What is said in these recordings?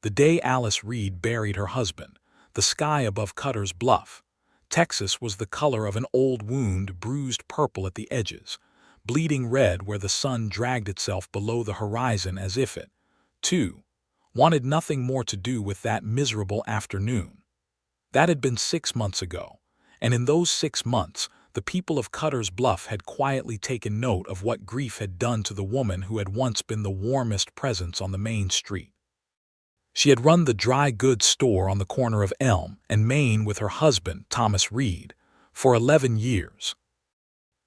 The day Alice Reed buried her husband, the sky above Cutter's Bluff, Texas was the color of an old wound, bruised purple at the edges, bleeding red where the sun dragged itself below the horizon as if it, too, wanted nothing more to do with that miserable afternoon. That had been 6 months ago, and in those 6 months, the people of Cutter's Bluff had quietly taken note of what grief had done to the woman who had once been the warmest presence on the main street. She had run the dry goods store on the corner of Elm and Main with her husband, Thomas Reed, for 11 years.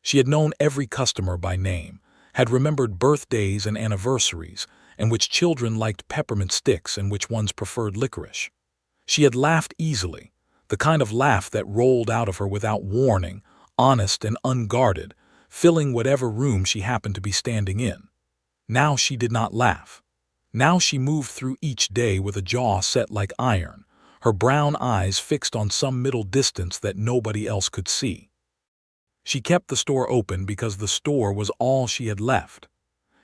She had known every customer by name, had remembered birthdays and anniversaries, and which children liked peppermint sticks and which ones preferred licorice. She had laughed easily, the kind of laugh that rolled out of her without warning, honest and unguarded, filling whatever room she happened to be standing in. Now she did not laugh. Now she moved through each day with a jaw set like iron, her brown eyes fixed on some middle distance that nobody else could see. She kept the store open because the store was all she had left.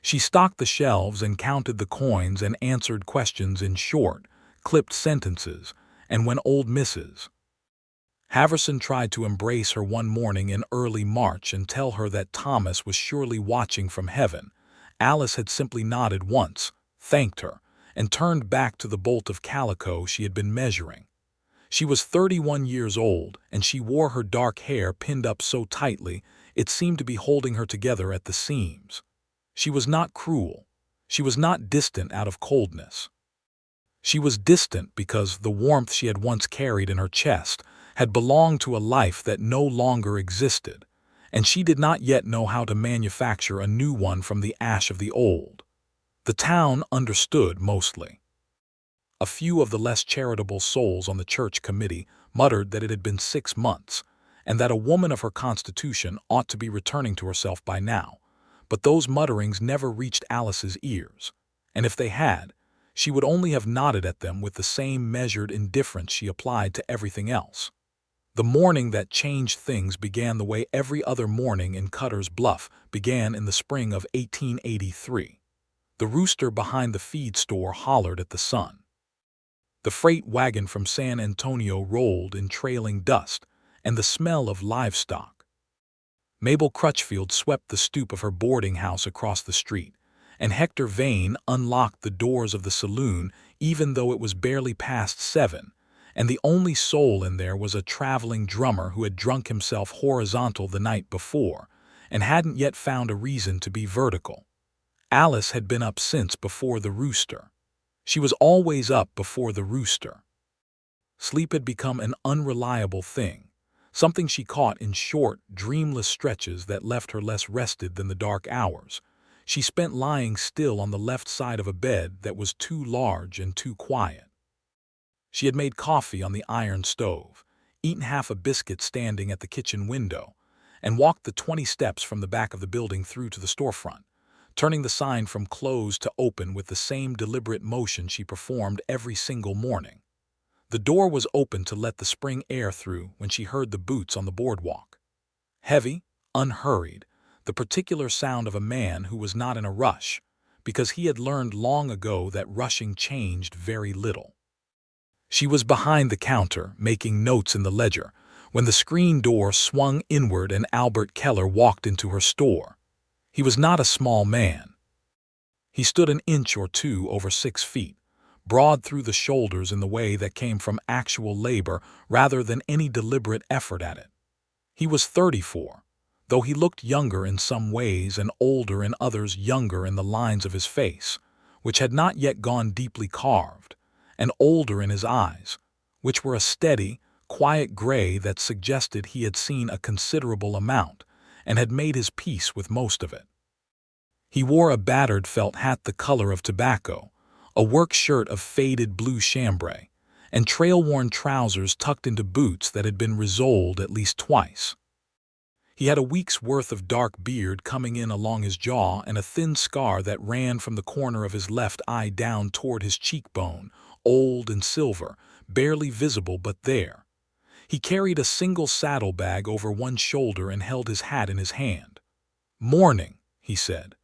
She stocked the shelves and counted the coins and answered questions in short, clipped sentences, and when old Mrs. Haverson tried to embrace her one morning in early March and tell her that Thomas was surely watching from heaven, Alice had simply nodded once, thanked her, and turned back to the bolt of calico she had been measuring. She was 31 years old, and she wore her dark hair pinned up so tightly it seemed to be holding her together at the seams. She was not cruel. She was not distant out of coldness. She was distant because the warmth she had once carried in her chest had belonged to a life that no longer existed, and she did not yet know how to manufacture a new one from the ash of the old. The town understood mostly. A few of the less charitable souls on the church committee muttered that it had been 6 months, and that a woman of her constitution ought to be returning to herself by now, but those mutterings never reached Alice's ears, and if they had, she would only have nodded at them with the same measured indifference she applied to everything else. The morning that changed things began the way every other morning in Cutter's Bluff began in the spring of 1883. The rooster behind the feed store hollered at the sun. The freight wagon from San Antonio rolled in trailing dust and the smell of livestock. Mabel Crutchfield swept the stoop of her boarding house across the street, and Hector Vane unlocked the doors of the saloon even though it was barely past 7, and the only soul in there was a traveling drummer who had drunk himself horizontal the night before and hadn't yet found a reason to be vertical. Alice had been up since before the rooster. She was always up before the rooster. Sleep had become an unreliable thing, something she caught in short, dreamless stretches that left her less rested than the dark hours. She spent lying still on the left side of a bed that was too large and too quiet. She had made coffee on the iron stove, eaten half a biscuit standing at the kitchen window, and walked the 20 steps from the back of the building through to the storefront, turning the sign from closed to open with the same deliberate motion she performed every single morning. The door was open to let the spring air through when she heard the boots on the boardwalk. Heavy, unhurried, the particular sound of a man who was not in a rush, because he had learned long ago that rushing changed very little. She was behind the counter, making notes in the ledger, when the screen door swung inward and Albert Keller walked into her store. He was not a small man. He stood an inch or two over 6 feet, broad through the shoulders in the way that came from actual labor rather than any deliberate effort at it. He was 34, though he looked younger in some ways and older in others, younger in the lines of his face, which had not yet gone deeply carved, and older in his eyes, which were a steady, quiet gray that suggested he had seen a considerable amount and had made his peace with most of it. He wore a battered felt hat the color of tobacco, a work shirt of faded blue chambray, and trail-worn trousers tucked into boots that had been resoled at least twice. He had a week's worth of dark beard coming in along his jaw and a thin scar that ran from the corner of his left eye down toward his cheekbone, old and silver, barely visible but there. He carried a single saddlebag over one shoulder and held his hat in his hand. "Morning," he said.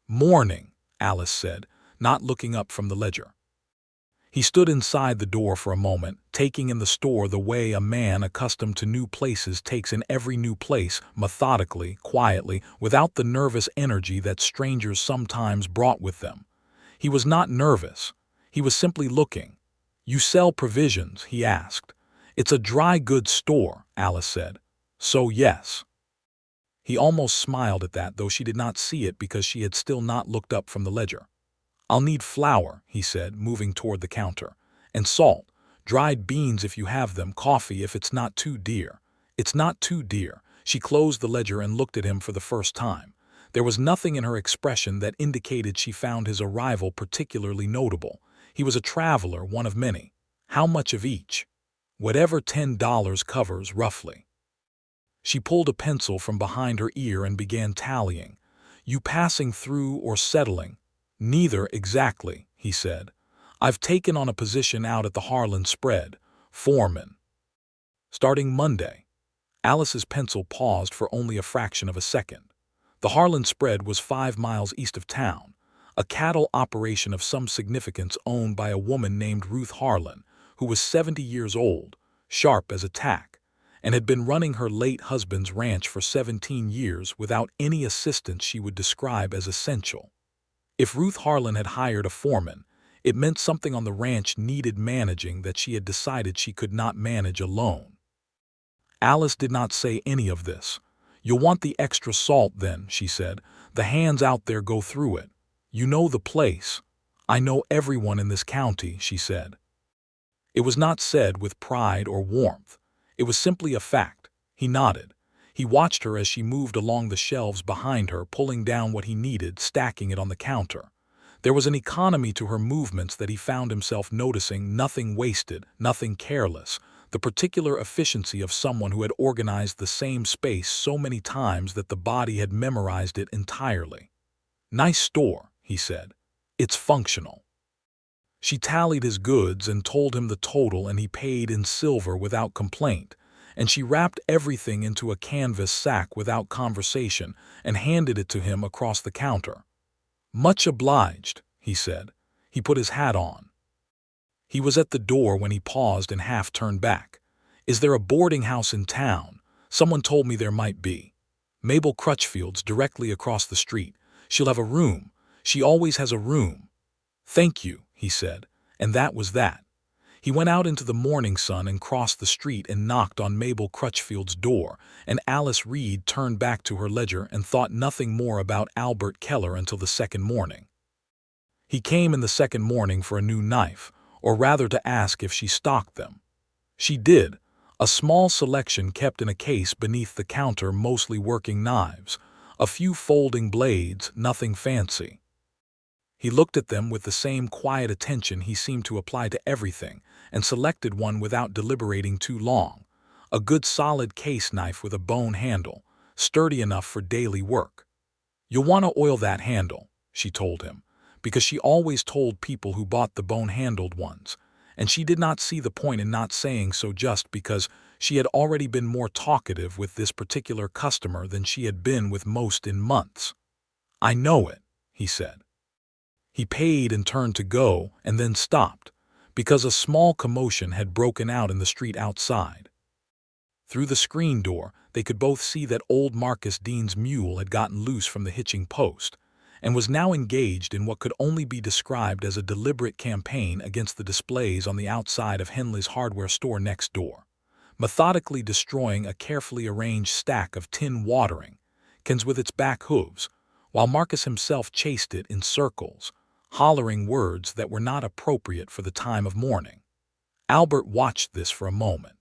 "Morning," Alice said, not looking up from the ledger. He stood inside the door for a moment, taking in the store the way a man accustomed to new places takes in every new place, methodically, quietly, without the nervous energy that strangers sometimes brought with them. He was not nervous. He was simply looking. "You sell provisions?" he asked. "It's a dry goods store," Alice said. "So yes." He almost smiled at that, though she did not see it because she had still not looked up from the ledger. "I'll need flour," he said, moving toward the counter, "and salt, dried beans if you have them, coffee if it's not too dear." "It's not too dear." She closed the ledger and looked at him for the first time. There was nothing in her expression that indicated she found his arrival particularly notable. He was a traveler, one of many. "How much of each?" "Whatever $10 covers, roughly." She pulled a pencil from behind her ear and began tallying. "You passing through or settling?" "Neither exactly," he said. "I've taken on a position out at the Harlan Spread, foreman. Starting Monday." Alice's pencil paused for only a fraction of a second. The Harlan Spread was 5 miles east of town, a cattle operation of some significance owned by a woman named Ruth Harlan, who was 70 years old, sharp as a tack, and had been running her late husband's ranch for 17 years without any assistance she would describe as essential. If Ruth Harlan had hired a foreman, it meant something on the ranch needed managing that she had decided she could not manage alone. Alice did not say any of this. "You'll want the extra salt then," she said. "The hands out there go through it. You know the place." "I know everyone in this county," she said. It was not said with pride or warmth. It was simply a fact. He nodded. He watched her as she moved along the shelves behind her, pulling down what he needed, stacking it on the counter. There was an economy to her movements that he found himself noticing, nothing wasted, nothing careless, the particular efficiency of someone who had organized the same space so many times that the body had memorized it entirely. "Nice store," he said. "It's functional." She tallied his goods and told him the total, and he paid in silver without complaint, and she wrapped everything into a canvas sack without conversation and handed it to him across the counter. "Much obliged," he said. He put his hat on. He was at the door when he paused and half turned back. "Is there a boarding house in town? Someone told me there might be. Mabel Crutchfield's directly across the street. She'll have a room. She always has a room." "Thank you," he said, and that was that. He went out into the morning sun and crossed the street and knocked on Mabel Crutchfield's door, and Alice Reed turned back to her ledger and thought nothing more about Albert Keller until the second morning. He came in the second morning for a new knife, or rather to ask if she stocked them. She did, a small selection kept in a case beneath the counter, mostly working knives, a few folding blades, nothing fancy. He looked at them with the same quiet attention he seemed to apply to everything, and selected one without deliberating too long, a good solid case knife with a bone handle, sturdy enough for daily work. "You'll want to oil that handle," she told him, because she always told people who bought the bone-handled ones, and she did not see the point in not saying so just because she had already been more talkative with this particular customer than she had been with most in months. "I know it," he said. He paid and turned to go, and then stopped, because a small commotion had broken out in the street outside. Through the screen door, they could both see that old Marcus Dean's mule had gotten loose from the hitching post, and was now engaged in what could only be described as a deliberate campaign against the displays on the outside of Henley's hardware store next door, methodically destroying a carefully arranged stack of tin watering cans with its back hooves, while Marcus himself chased it in circles, hollering words that were not appropriate for the time of morning. Albert watched this for a moment.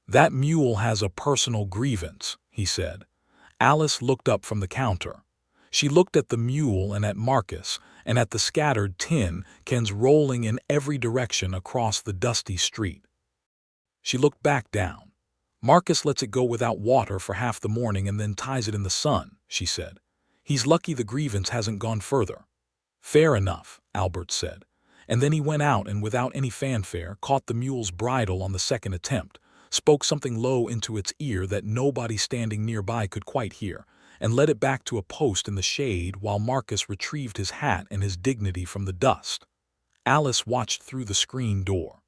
"That mule has a personal grievance," he said. Alice looked up from the counter. She looked at the mule and at Marcus, and at the scattered tin cans rolling in every direction across the dusty street. She looked back down. "Marcus lets it go without water for half the morning and then ties it in the sun," she said. "He's lucky the grievance hasn't gone further." "Fair enough," Albert said, and then he went out and without any fanfare caught the mule's bridle on the second attempt, spoke something low into its ear that nobody standing nearby could quite hear, and led it back to a post in the shade while Marcus retrieved his hat and his dignity from the dust. Alice watched through the screen door.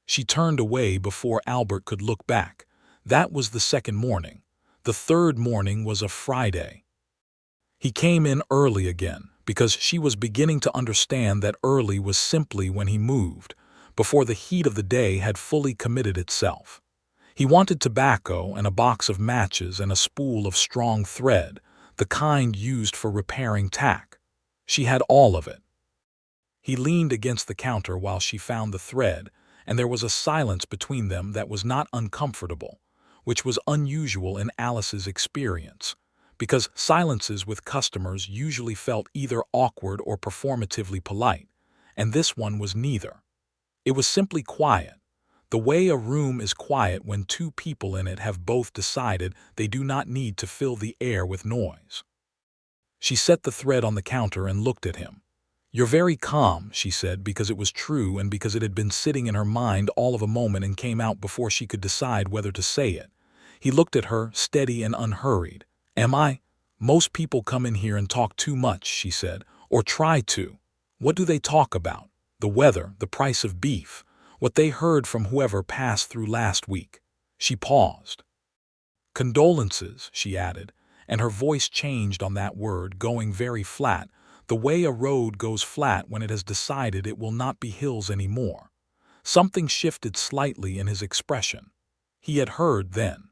She turned away before Albert could look back. That was the second morning. The third morning was a Friday. He came in early again, because she was beginning to understand that early was simply when he moved, before the heat of the day had fully committed itself. He wanted tobacco and a box of matches and a spool of strong thread, the kind used for repairing tack. She had all of it. He leaned against the counter while she found the thread, and there was a silence between them that was not uncomfortable, which was unusual in Alice's experience, because silences with customers usually felt either awkward or performatively polite, and this one was neither. It was simply quiet, the way a room is quiet when two people in it have both decided they do not need to fill the air with noise. She set the thread on the counter and looked at him. "You're very calm," she said, because it was true and because it had been sitting in her mind all of a moment and came out before she could decide whether to say it. He looked at her, steady and unhurried. "Am I? Most people come in here and talk too much," she said, "or try to. What do they talk about? The weather, the price of beef, what they heard from whoever passed through last week." She paused. "Condolences," she added, and her voice changed on that word, going very flat, the way a road goes flat when it has decided it will not be hills anymore. Something shifted slightly in his expression. He had heard then.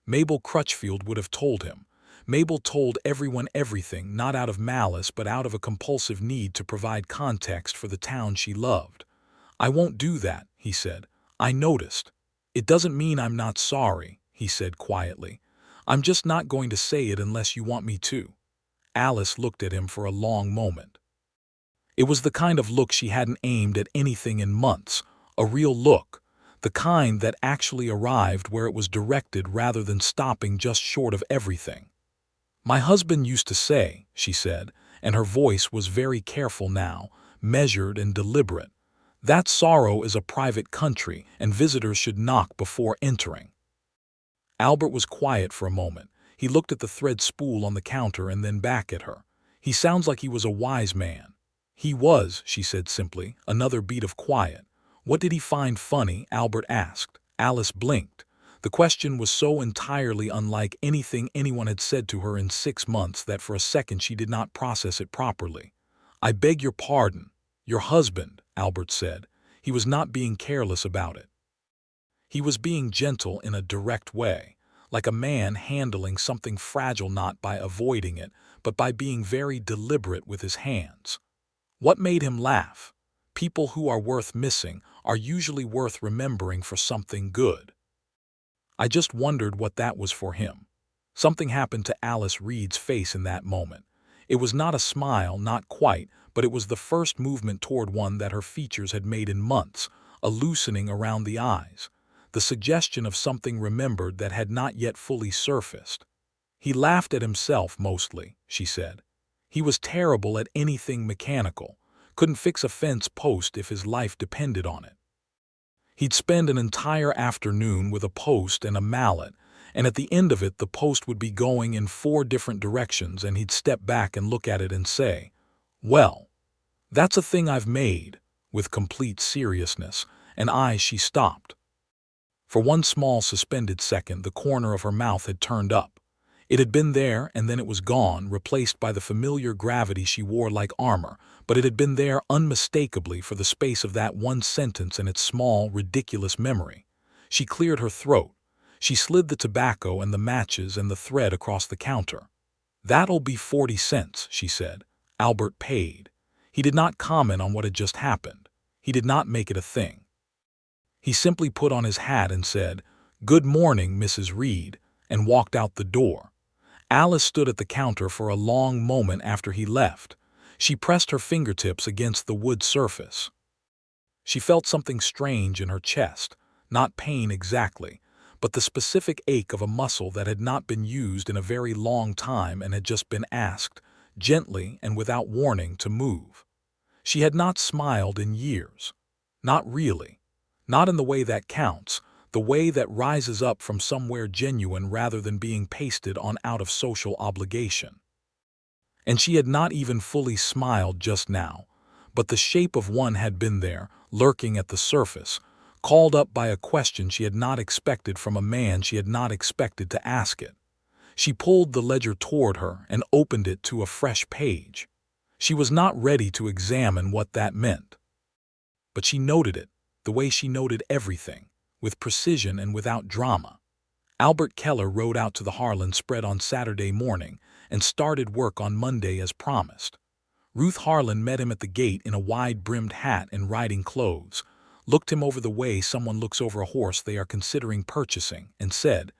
Mabel Crutchfield would have told him. Mabel told everyone everything, not out of malice but out of a compulsive need to provide context for the town she loved. "I won't do that," he said. "I noticed. It doesn't mean I'm not sorry," he said quietly. "I'm just not going to say it unless you want me to." Alice looked at him for a long moment. It was the kind of look she hadn't aimed at anything in months, a real look, the kind that actually arrived where it was directed rather than stopping just short of everything. "My husband used to say," she said, and her voice was very careful now, measured and deliberate, "that sorrow is a private country and visitors should knock before entering." Albert was quiet for a moment. He looked at the thread spool on the counter and then back at her. "He sounds like he was a wise man." "He was," she said simply, another beat of quiet. "What did he find funny?" Albert asked. Alice blinked. The question was so entirely unlike anything anyone had said to her in 6 months that for a second she did not process it properly. "I beg your pardon. Your husband," Albert said. He was not being careless about it. He was being gentle in a direct way, like a man handling something fragile not by avoiding it, but by being very deliberate with his hands. What made him laugh? People who are worth missing are usually worth remembering for something good. I just wondered what that was for him. Something happened to Alice Reed's face in that moment. It was not a smile, not quite, but it was the first movement toward one that her features had made in months, a loosening around the eyes, the suggestion of something remembered that had not yet fully surfaced. "He laughed at himself mostly," she said. "He was terrible at anything mechanical, couldn't fix a fence post if his life depended on it. He'd spend an entire afternoon with a post and a mallet, and at the end of it the post would be going in 4 different directions and he'd step back and look at it and say, 'Well, that's a thing I've made,' with complete seriousness, and she stopped. For one small suspended second the corner of her mouth had turned up. It had been there and then it was gone, replaced by the familiar gravity she wore like armor, but it had been there unmistakably for the space of that one sentence in its small, ridiculous memory. She cleared her throat. She slid the tobacco and the matches and the thread across the counter. "That'll be 40 cents, she said. Albert paid. He did not comment on what had just happened. He did not make it a thing. He simply put on his hat and said, "Good morning, Mrs. Reed," and walked out the door. Alice stood at the counter for a long moment after he left. She pressed her fingertips against the wood surface. She felt something strange in her chest, not pain exactly, but the specific ache of a muscle that had not been used in a very long time and had just been asked, gently and without warning, to move. She had not smiled in years. Not really. Not in the way that counts, the way that rises up from somewhere genuine rather than being pasted on out of social obligation. And she had not even fully smiled just now, but the shape of one had been there, lurking at the surface, called up by a question she had not expected from a man she had not expected to ask it. She pulled the ledger toward her and opened it to a fresh page. She was not ready to examine what that meant. But she noted it, the way she noted everything, with precision and without drama. Albert Keller rode out to the Harlan spread on Saturday morning and started work on Monday as promised. Ruth Harlan met him at the gate in a wide-brimmed hat and riding clothes, looked him over the way someone looks over a horse they are considering purchasing, and said,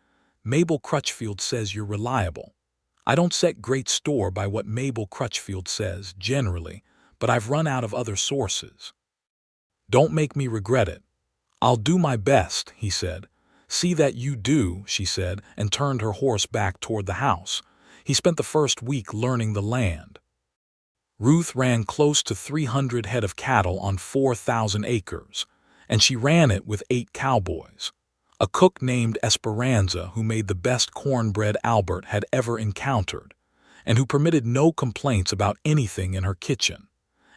"Mabel Crutchfield says you're reliable. I don't set great store by what Mabel Crutchfield says, generally, but I've run out of other sources." "Don't make me regret it." "I'll do my best," he said. "See that you do," she said, and turned her horse back toward the house. He spent the first week learning the land. Ruth ran close to 300 head of cattle on 4,000 acres, and she ran it with 8 cowboys. A cook named Esperanza who made the best cornbread Albert had ever encountered, and who permitted no complaints about anything in her kitchen,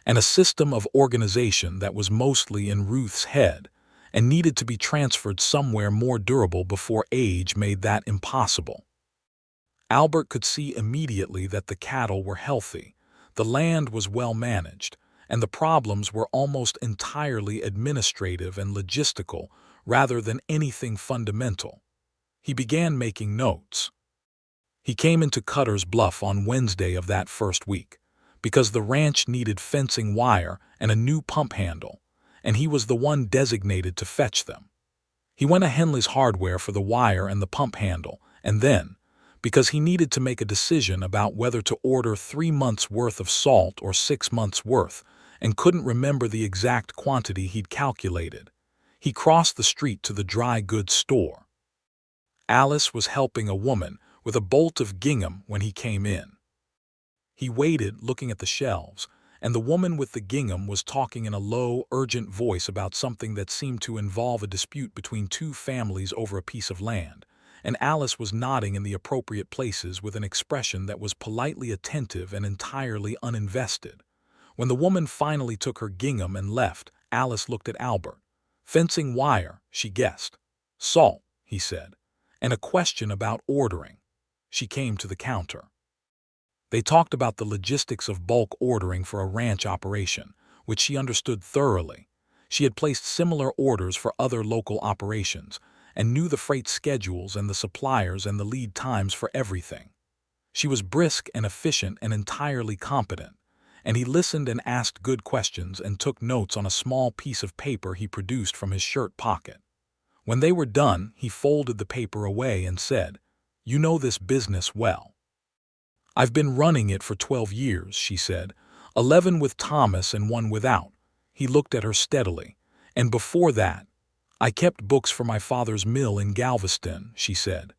and a system of organization that was mostly in Ruth's head and needed to be transferred somewhere more durable before age made that impossible. Albert could see immediately that the cattle were healthy, the land was well managed, and the problems were almost entirely administrative and logistical rather than anything fundamental. He began making notes. He came into Cutter's Bluff on Wednesday of that first week, because the ranch needed fencing wire and a new pump handle, and he was the one designated to fetch them. He went to Henley's Hardware for the wire and the pump handle, and then, because he needed to make a decision about whether to order 3 months' worth of salt or 6 months' worth, and couldn't remember the exact quantity he'd calculated, he crossed the street to the dry goods store. Alice was helping a woman with a bolt of gingham when he came in. He waited, looking at the shelves, and the woman with the gingham was talking in a low, urgent voice about something that seemed to involve a dispute between 2 families over a piece of land, and Alice was nodding in the appropriate places with an expression that was politely attentive and entirely uninvested. When the woman finally took her gingham and left, Alice looked at Albert. "Fencing wire," she guessed. "Salt," he said, "and a question about ordering." She came to the counter. They talked about the logistics of bulk ordering for a ranch operation, which she understood thoroughly. She had placed similar orders for other local operations, and knew the freight schedules and the suppliers and the lead times for everything. She was brisk and efficient and entirely competent, and he listened and asked good questions and took notes on a small piece of paper he produced from his shirt pocket. When they were done, he folded the paper away and said, "You know this business well." "I've been running it for 12 years, she said, 11 with Thomas and 1 without. He looked at her steadily. "And before that, I kept books for my father's mill in Galveston," she said.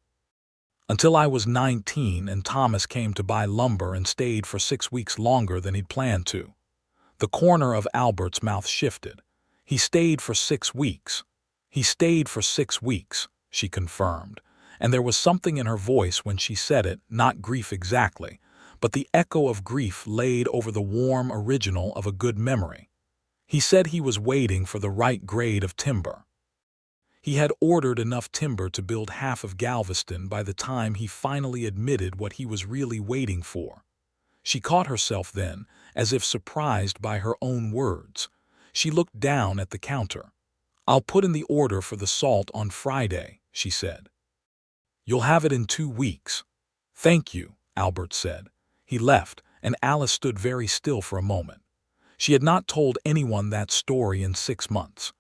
"Until I was 19 and Thomas came to buy lumber and stayed for 6 weeks longer than he'd planned to." The corner of Albert's mouth shifted. "He stayed for 6 weeks. He stayed for 6 weeks, she confirmed, and there was something in her voice when she said it, not grief exactly, but the echo of grief laid over the warm original of a good memory. "He said he was waiting for the right grade of timber. He had ordered enough timber to build half of Galveston by the time he finally admitted what he was really waiting for." She caught herself then, as if surprised by her own words. She looked down at the counter. "I'll put in the order for the salt on Friday," she said. "You'll have it in 2 weeks." "Thank you," Albert said. He left, and Alice stood very still for a moment. She had not told anyone that story in 6 months.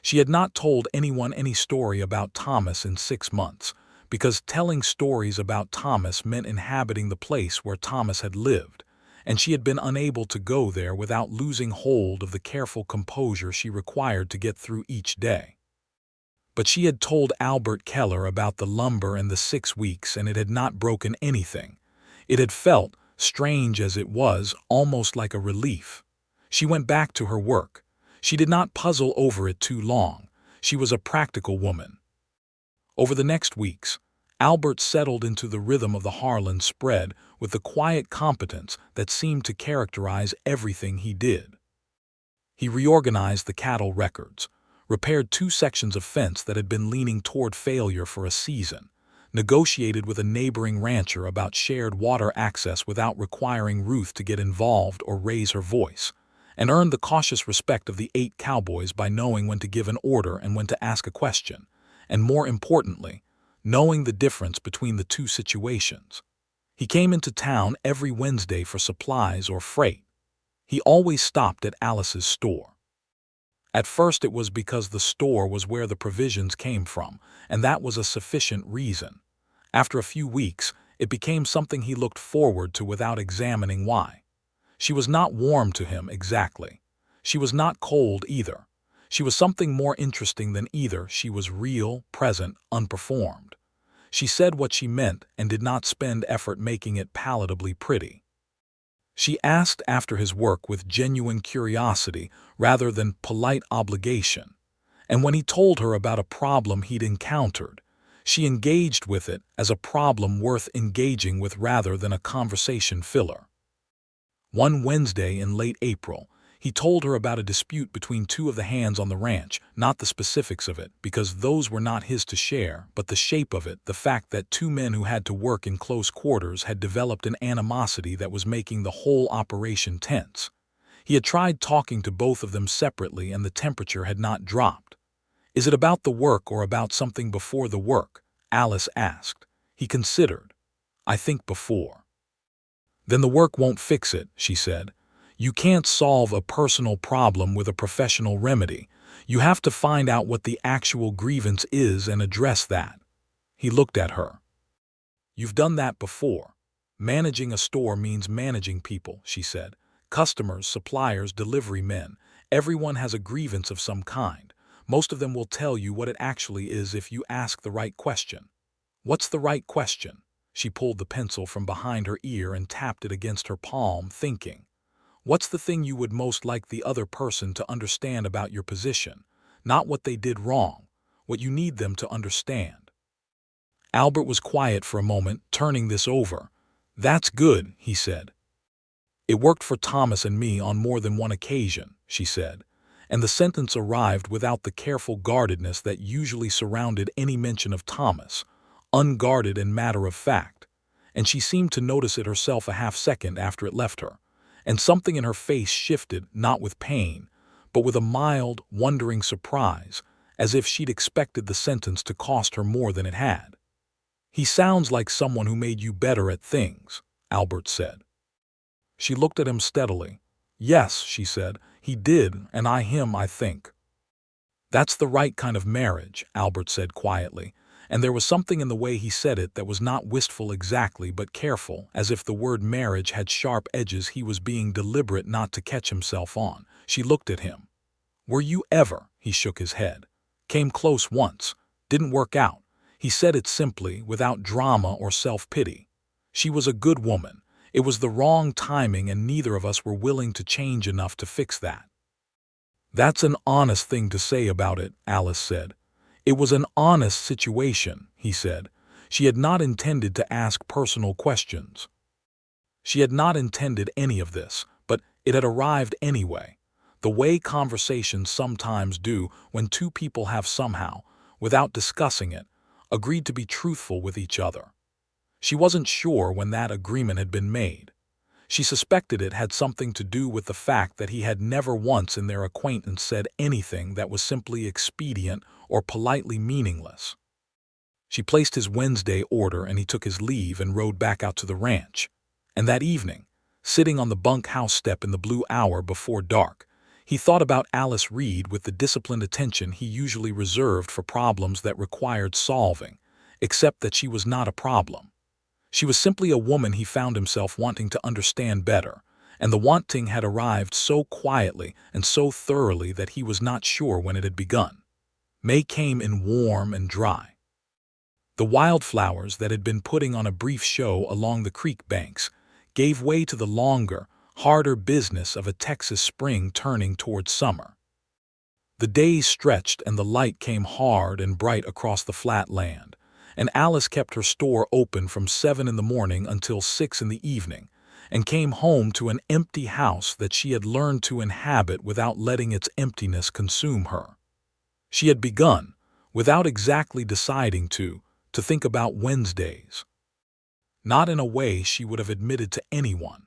She had not told anyone any story about Thomas in 6 months, because telling stories about Thomas meant inhabiting the place where Thomas had lived, and she had been unable to go there without losing hold of the careful composure she required to get through each day. But she had told Albert Keller about the lumber and the 6 weeks, and it had not broken anything. It had felt, strange as it was, almost like a relief. She went back to her work. She did not puzzle over it too long. She was a practical woman. Over the next weeks, Albert settled into the rhythm of the Harlan spread with the quiet competence that seemed to characterize everything he did. He reorganized the cattle records, repaired 2 sections of fence that had been leaning toward failure for a season, negotiated with a neighboring rancher about shared water access without requiring Ruth to get involved or raise her voice, and earned the cautious respect of the 8 cowboys by knowing when to give an order and when to ask a question, and more importantly, knowing the difference between the 2 situations. He came into town every Wednesday for supplies or freight. He always stopped at Alice's store. At first it was because the store was where the provisions came from, and that was a sufficient reason. After a few weeks, it became something he looked forward to without examining why. She was not warm to him exactly. She was not cold either. She was something more interesting than either. She was real, present, unperformed. She said what she meant and did not spend effort making it palatably pretty. She asked after his work with genuine curiosity rather than polite obligation, and when he told her about a problem he'd encountered, she engaged with it as a problem worth engaging with rather than a conversation filler. One Wednesday in late April, he told her about a dispute between 2 of the hands on the ranch, not the specifics of it, because those were not his to share, but the shape of it, the fact that 2 men who had to work in close quarters had developed an animosity that was making the whole operation tense. He had tried talking to both of them separately and the temperature had not dropped. "Is it about the work or about something before the work?" Alice asked. He considered. "I think before." "Then the work won't fix it," she said. "You can't solve a personal problem with a professional remedy. You have to find out what the actual grievance is and address that." He looked at her. "You've done that before. Managing a store means managing people," she said. "Customers, suppliers, delivery men. Everyone has a grievance of some kind. Most of them will tell you what it actually is if you ask the right question." "What's the right question?" She pulled the pencil from behind her ear and tapped it against her palm, thinking. "What's the thing you would most like the other person to understand about your position? Not what they did wrong, what you need them to understand." Albert was quiet for a moment, turning this over. "That's good," he said. "It worked for Thomas and me on more than one occasion," she said, and the sentence arrived without the careful guardedness that usually surrounded any mention of Thomas, unguarded and matter-of-fact, and she seemed to notice it herself a half-second after it left her. And something in her face shifted, not with pain, but with a mild, wondering surprise, as if she'd expected the sentence to cost her more than it had. "He sounds like someone who made you better at things," Albert said. She looked at him steadily. "Yes," she said, "he did, and I him, I think." "That's the right kind of marriage," Albert said quietly, and there was something in the way he said it that was not wistful exactly but careful, as if the word marriage had sharp edges he was being deliberate not to catch himself on. She looked at him. "Were you ever?" He shook his head. "Came close once. Didn't work out." He said it simply, without drama or self-pity. "She was a good woman. It was the wrong timing and neither of us were willing to change enough to fix that." "That's an honest thing to say about it," Alice said. "It was an honest situation," he said. She had not intended to ask personal questions. She had not intended any of this, but it had arrived anyway, the way conversations sometimes do when 2 people have somehow, without discussing it, agreed to be truthful with each other. She wasn't sure when that agreement had been made. She suspected it had something to do with the fact that he had never once in their acquaintance said anything that was simply expedient or politely meaningless. She placed his Wednesday order and he took his leave and rode back out to the ranch. And that evening, sitting on the bunkhouse step in the blue hour before dark, he thought about Alice Reed with the disciplined attention he usually reserved for problems that required solving, except that she was not a problem. She was simply a woman he found himself wanting to understand better, and the wanting had arrived so quietly and so thoroughly that he was not sure when it had begun. May came in warm and dry. The wildflowers that had been putting on a brief show along the creek banks gave way to the longer, harder business of a Texas spring turning toward summer. The days stretched and the light came hard and bright across the flat land, and Alice kept her store open from 7 in the morning until 6 in the evening, and came home to an empty house that she had learned to inhabit without letting its emptiness consume her. She had begun, without exactly deciding to think about Wednesdays. Not in a way she would have admitted to anyone,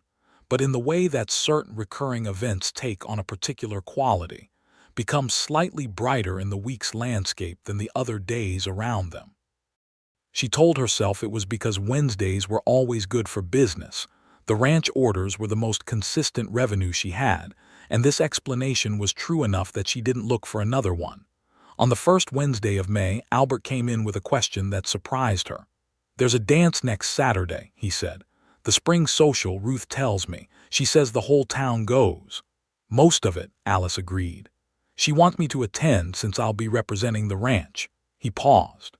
but in the way that certain recurring events take on a particular quality, become slightly brighter in the week's landscape than the other days around them. She told herself it was because Wednesdays were always good for business. The ranch orders were the most consistent revenue she had, and this explanation was true enough that she didn't look for another one. On the first Wednesday of May, Albert came in with a question that surprised her. "There's a dance next Saturday," he said. "The spring social, Ruth tells me. She says the whole town goes." "Most of it," Alice agreed. "She wants me to attend since I'll be representing the ranch." He paused.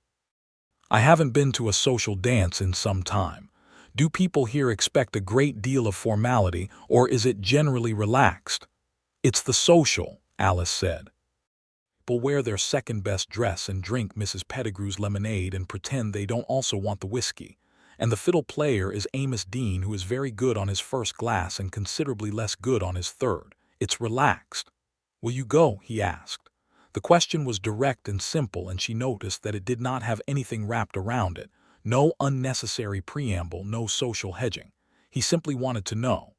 "I haven't been to a social dance in some time. Do people here expect a great deal of formality, or is it generally relaxed?" "It's the social," Alice said. People wear their second-best dress and drink Mrs. Pettigrew's lemonade and pretend they don't also want the whiskey. And the fiddle player is Amos Dean, who is very good on his first glass and considerably less good on his third. It's relaxed. "Will you go?" he asked. The question was direct and simple, and she noticed that it did not have anything wrapped around it. No unnecessary preamble, no social hedging. He simply wanted to know.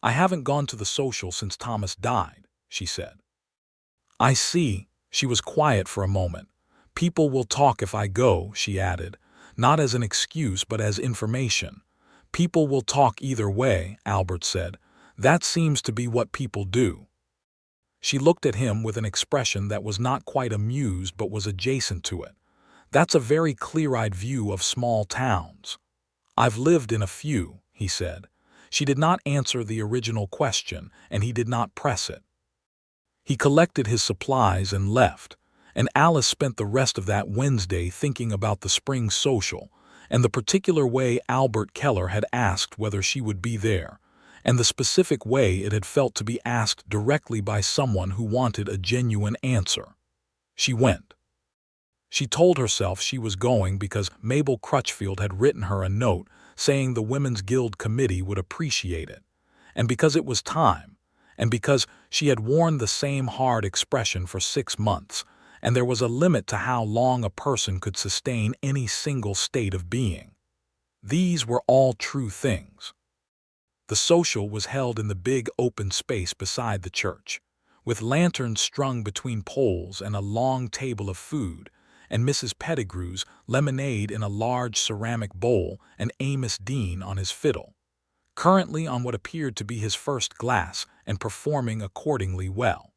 "I haven't gone to the social since Thomas died," she said. "I see." She was quiet for a moment. "People will talk if I go," she added, not as an excuse but as information. "People will talk either way," Albert said. "That seems to be what people do." She looked at him with an expression that was not quite amused but was adjacent to it. "That's a very clear-eyed view of small towns." "I've lived in a few," he said. She did not answer the original question, and he did not press it. He collected his supplies and left, and Alice spent the rest of that Wednesday thinking about the spring social, and the particular way Albert Keller had asked whether she would be there, and the specific way it had felt to be asked directly by someone who wanted a genuine answer. She went. She told herself she was going because Mabel Crutchfield had written her a note saying the Women's Guild Committee would appreciate it, and because it was time, and because she had worn the same hard expression for 6 months, and there was a limit to how long a person could sustain any single state of being. These were all true things. The social was held in the big open space beside the church, with lanterns strung between poles and a long table of food, and Mrs. Pettigrew's lemonade in a large ceramic bowl and Amos Dean on his fiddle, currently on what appeared to be his first glass and performing accordingly well.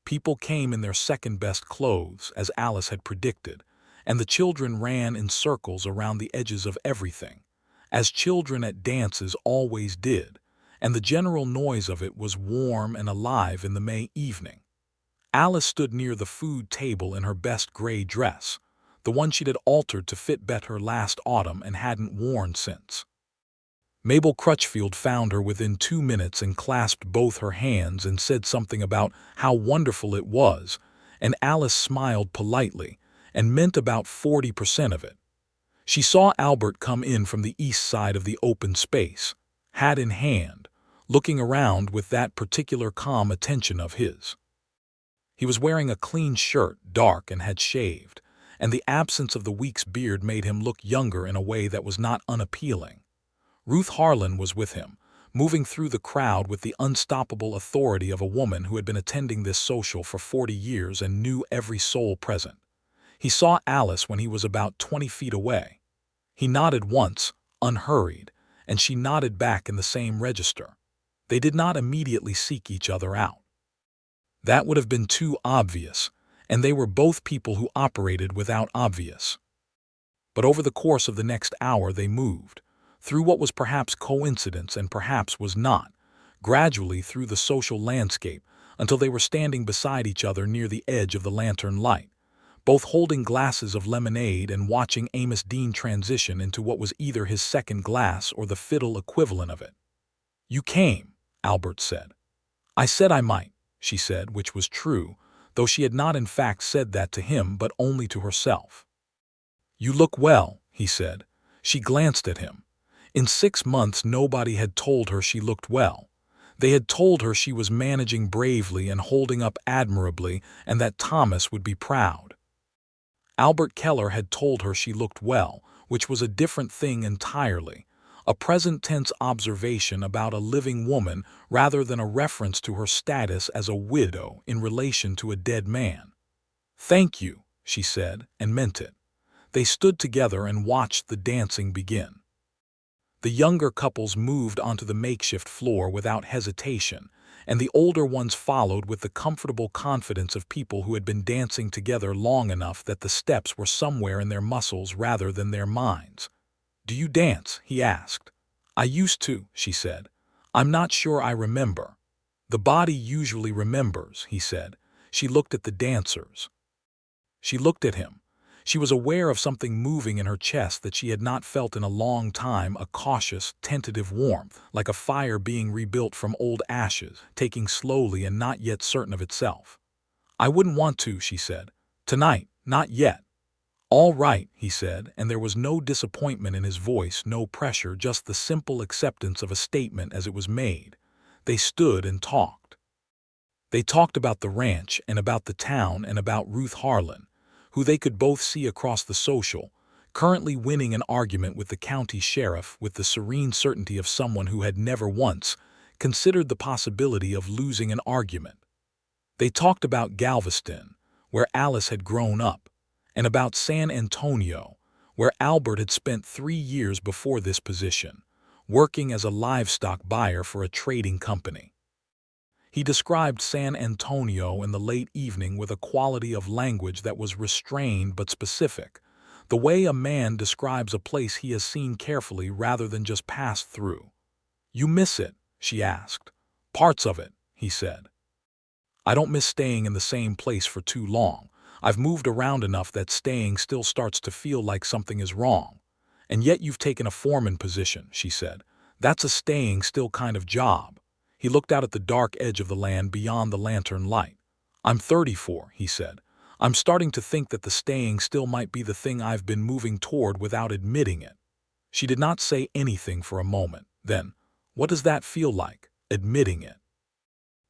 People came in their second-best clothes, as Alice had predicted, and the children ran in circles around the edges of everything, as children at dances always did, and the general noise of it was warm and alive in the May evening. Alice stood near the food table in her best gray dress, the one she'd had altered to fit better last autumn and hadn't worn since. Mabel Crutchfield found her within 2 minutes and clasped both her hands and said something about how wonderful it was, and Alice smiled politely and meant about 40% of it. She saw Albert come in from the east side of the open space, hat in hand, looking around with that particular calm attention of his. He was wearing a clean shirt, dark, and had shaved, and the absence of the week's beard made him look younger in a way that was not unappealing. Ruth Harlan was with him, moving through the crowd with the unstoppable authority of a woman who had been attending this social for 40 years and knew every soul present. He saw Alice when he was about 20 feet away. He nodded once, unhurried, and she nodded back in the same register. They did not immediately seek each other out. That would have been too obvious, and they were both people who operated without obvious. But over the course of the next hour they moved, through what was perhaps coincidence and perhaps was not, gradually through the social landscape until they were standing beside each other near the edge of the lantern light, both holding glasses of lemonade and watching Amos Dean transition into what was either his second glass or the fiddle equivalent of it. "You came," Albert said. "I said I might," she said, which was true, though she had not in fact said that to him but only to herself. "You look well," he said. She glanced at him. In 6 months, nobody had told her she looked well. They had told her she was managing bravely and holding up admirably, and that Thomas would be proud. Albert Keller had told her she looked well, which was a different thing entirely, a present-tense observation about a living woman rather than a reference to her status as a widow in relation to a dead man. "Thank you," she said, and meant it. They stood together and watched the dancing begin. The younger couples moved onto the makeshift floor without hesitation, and the older ones followed with the comfortable confidence of people who had been dancing together long enough that the steps were somewhere in their muscles rather than their minds. "Do you dance?" he asked. "I used to," she said. "I'm not sure I remember." "The body usually remembers," he said. She looked at the dancers. She looked at him. She was aware of something moving in her chest that she had not felt in a long time, a cautious, tentative warmth, like a fire being rebuilt from old ashes, taking slowly and not yet certain of itself. "I wouldn't want to," she said. "Tonight, not yet." "All right," he said, and there was no disappointment in his voice, no pressure, just the simple acceptance of a statement as it was made. They stood and talked. They talked about the ranch and about the town and about Ruth Harlan, who they could both see across the social, currently winning an argument with the county sheriff with the serene certainty of someone who had never once considered the possibility of losing an argument. They talked about Galveston, where Alice had grown up, and about San Antonio, where Albert had spent 3 years before this position, working as a livestock buyer for a trading company. He described San Antonio in the late evening with a quality of language that was restrained but specific, the way a man describes a place he has seen carefully rather than just passed through. "You miss it?" she asked. "Parts of it," he said. "I don't miss staying in the same place for too long. I've moved around enough that staying still starts to feel like something is wrong. And yet you've taken a foreman position," she said. "That's a staying still kind of job." He looked out at the dark edge of the land beyond the lantern light. "I'm 34, he said. "I'm starting to think that the staying still might be the thing I've been moving toward without admitting it." She did not say anything for a moment. Then, "What does that feel like, admitting it?"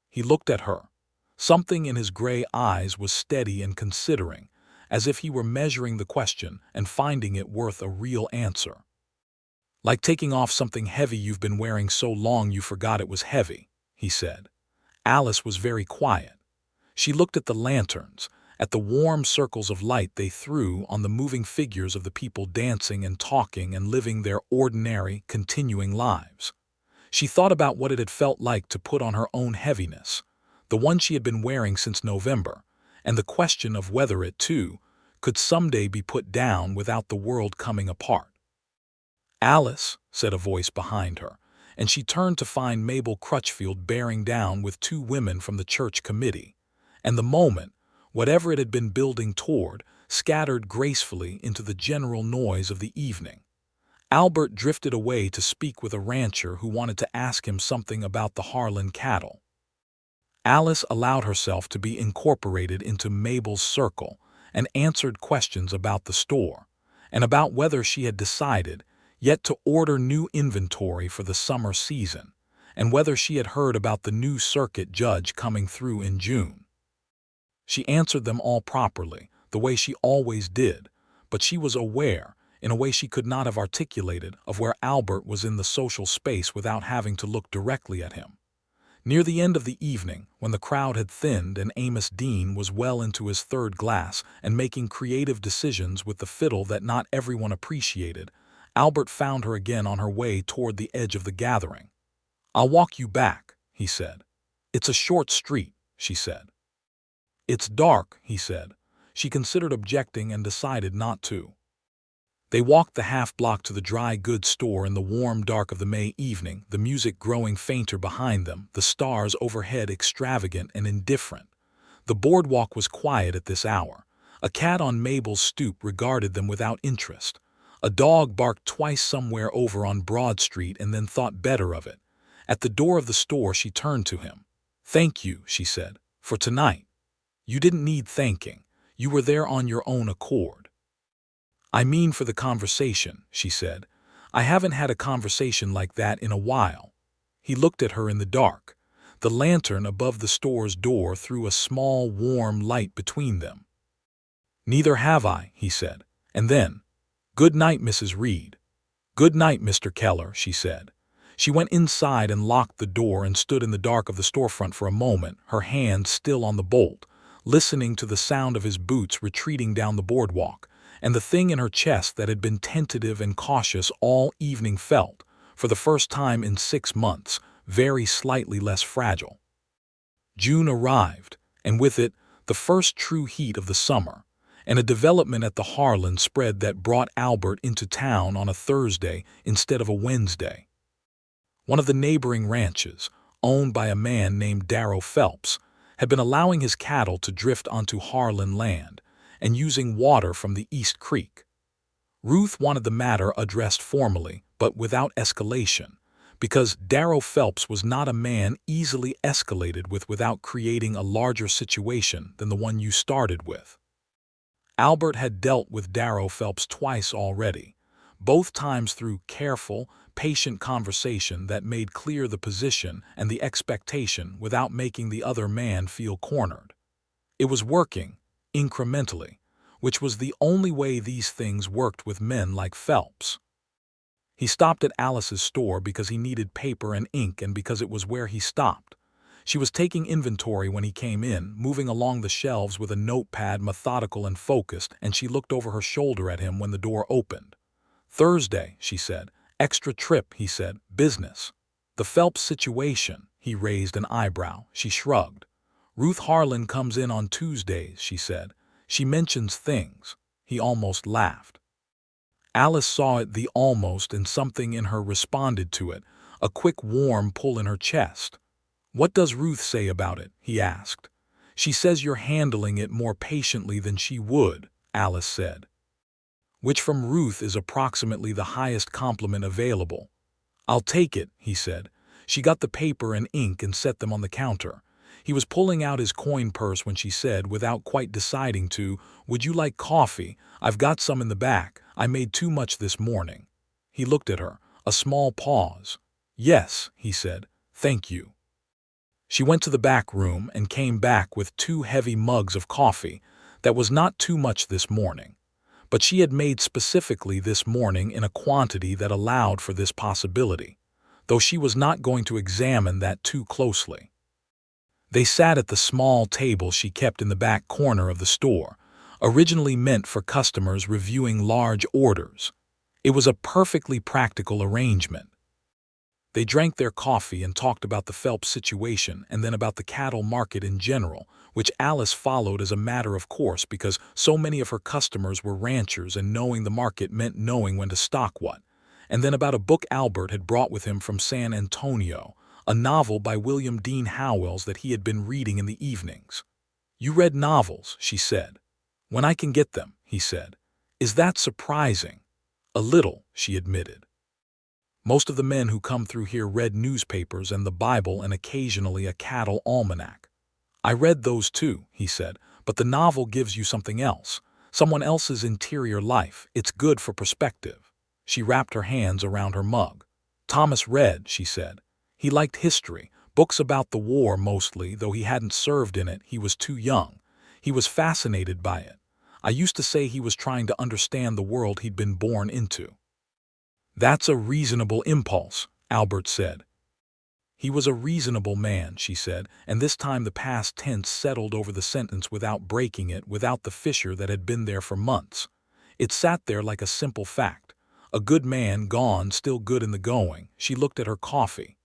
He looked at her. Something in his gray eyes was steady and considering, as if he were measuring the question and finding it worth a real answer. "Like taking off something heavy you've been wearing so long you forgot it was heavy," he said. Alice was very quiet. She looked at the lanterns, at the warm circles of light they threw on the moving figures of the people dancing and talking and living their ordinary, continuing lives. She thought about what it had felt like to put on her own heaviness, the one she had been wearing since November, and the question of whether it, too, could someday be put down without the world coming apart. "Alice," said a voice behind her, and she turned to find Mabel Crutchfield bearing down with 2 women from the church committee, and the moment, whatever it had been building toward, scattered gracefully into the general noise of the evening. Albert drifted away to speak with a rancher who wanted to ask him something about the Harlan cattle. Alice allowed herself to be incorporated into Mabel's circle and answered questions about the store, and about whether she had decided yet to order new inventory for the summer season, and whether she had heard about the new circuit judge coming through in June. She answered them all properly, the way she always did, but she was aware, in a way she could not have articulated, of where Albert was in the social space without having to look directly at him. Near the end of the evening, when the crowd had thinned and Amos Dean was well into his 3rd glass and making creative decisions with the fiddle that not everyone appreciated, Albert found her again on her way toward the edge of the gathering. "I'll walk you back," he said. "It's a short street," she said. "It's dark," he said. She considered objecting and decided not to. They walked the half-block to the dry goods store in the warm dark of the May evening, the music growing fainter behind them, the stars overhead extravagant and indifferent. The boardwalk was quiet at this hour. A cat on Mabel's stoop regarded them without interest. A dog barked twice somewhere over on Broad Street and then thought better of it. At the door of the store she turned to him. "Thank you," she said, "for tonight. You didn't need thanking. You were there on your own accord." "I mean for the conversation," she said. I haven't had a conversation like that in a while." He looked at her in the dark. The lantern above the store's door threw a small, warm light between them. "Neither have I," he said. And then, "Good night, Mrs. Reed." "Good night, Mr. Keller," she said. She went inside and locked the door and stood in the dark of the storefront for a moment, her hand still on the bolt, listening to the sound of his boots retreating down the boardwalk, and the thing in her chest that had been tentative and cautious all evening felt, for the first time in 6 months, very slightly less fragile. June arrived, and with it, the first true heat of the summer, and a development at the Harlan spread that brought Albert into town on a Thursday instead of a Wednesday. One of the neighboring ranches, owned by a man named Darrow Phelps, had been allowing his cattle to drift onto Harlan land and using water from the East Creek. Ruth wanted the matter addressed formally, but without escalation, because Darrow Phelps was not a man easily escalated with without creating a larger situation than the one you started with. Albert had dealt with Darrow Phelps twice already, both times through careful, patient conversation that made clear the position and the expectation without making the other man feel cornered. It was working, incrementally, which was the only way these things worked with men like Phelps. He stopped at Alice's store because he needed paper and ink and because it was where he stopped. She was taking inventory when he came in, moving along the shelves with a notepad, methodical and focused, and she looked over her shoulder at him when the door opened. "Thursday," she said. "Extra trip," he said. "Business." "The Phelps situation." He raised an eyebrow. She shrugged. "Ruth Harlan comes in on Tuesdays," she said. "She mentions things." He almost laughed. Alice saw it, the almost, and something in her responded to it, a quick warm pull in her chest. "What does Ruth say about it?" he asked. "She says you're handling it more patiently than she would," Alice said. "Which from Ruth is approximately the highest compliment available." "I'll take it," he said. She got the paper and ink and set them on the counter. He was pulling out his coin purse when she said, without quite deciding to, "Would you like coffee? I've got some in the back. I made too much this morning." He looked at her, a small pause. "Yes," he said. "Thank you." She went to the back room and came back with 2 heavy mugs of coffee. That was not too much this morning, but she had made specifically this morning in a quantity that allowed for this possibility, though she was not going to examine that too closely. They sat at the small table she kept in the back corner of the store, originally meant for customers reviewing large orders. It was a perfectly practical arrangement. They drank their coffee and talked about the Phelps situation and then about the cattle market in general, which Alice followed as a matter of course because so many of her customers were ranchers and knowing the market meant knowing when to stock what, and then about a book Albert had brought with him from San Antonio, a novel by William Dean Howells that he had been reading in the evenings. "You read novels," she said. "When I can get them," he said. "Is that surprising?" "A little," she admitted. "Most of the men who come through here read newspapers and the Bible and occasionally a cattle almanac." "I read those too," he said, "but the novel gives you something else, someone else's interior life. It's good for perspective." She wrapped her hands around her mug. "Thomas read," she said. "He liked history, books about the war mostly, though he hadn't served in it, he was too young. He was fascinated by it. I used to say he was trying to understand the world he'd been born into." "That's a reasonable impulse," Albert said. "He was a reasonable man," she said, and this time the past tense settled over the sentence without breaking it, without the fissure that had been there for months. It sat there like a simple fact. A good man gone, still good in the going. She looked at her coffee.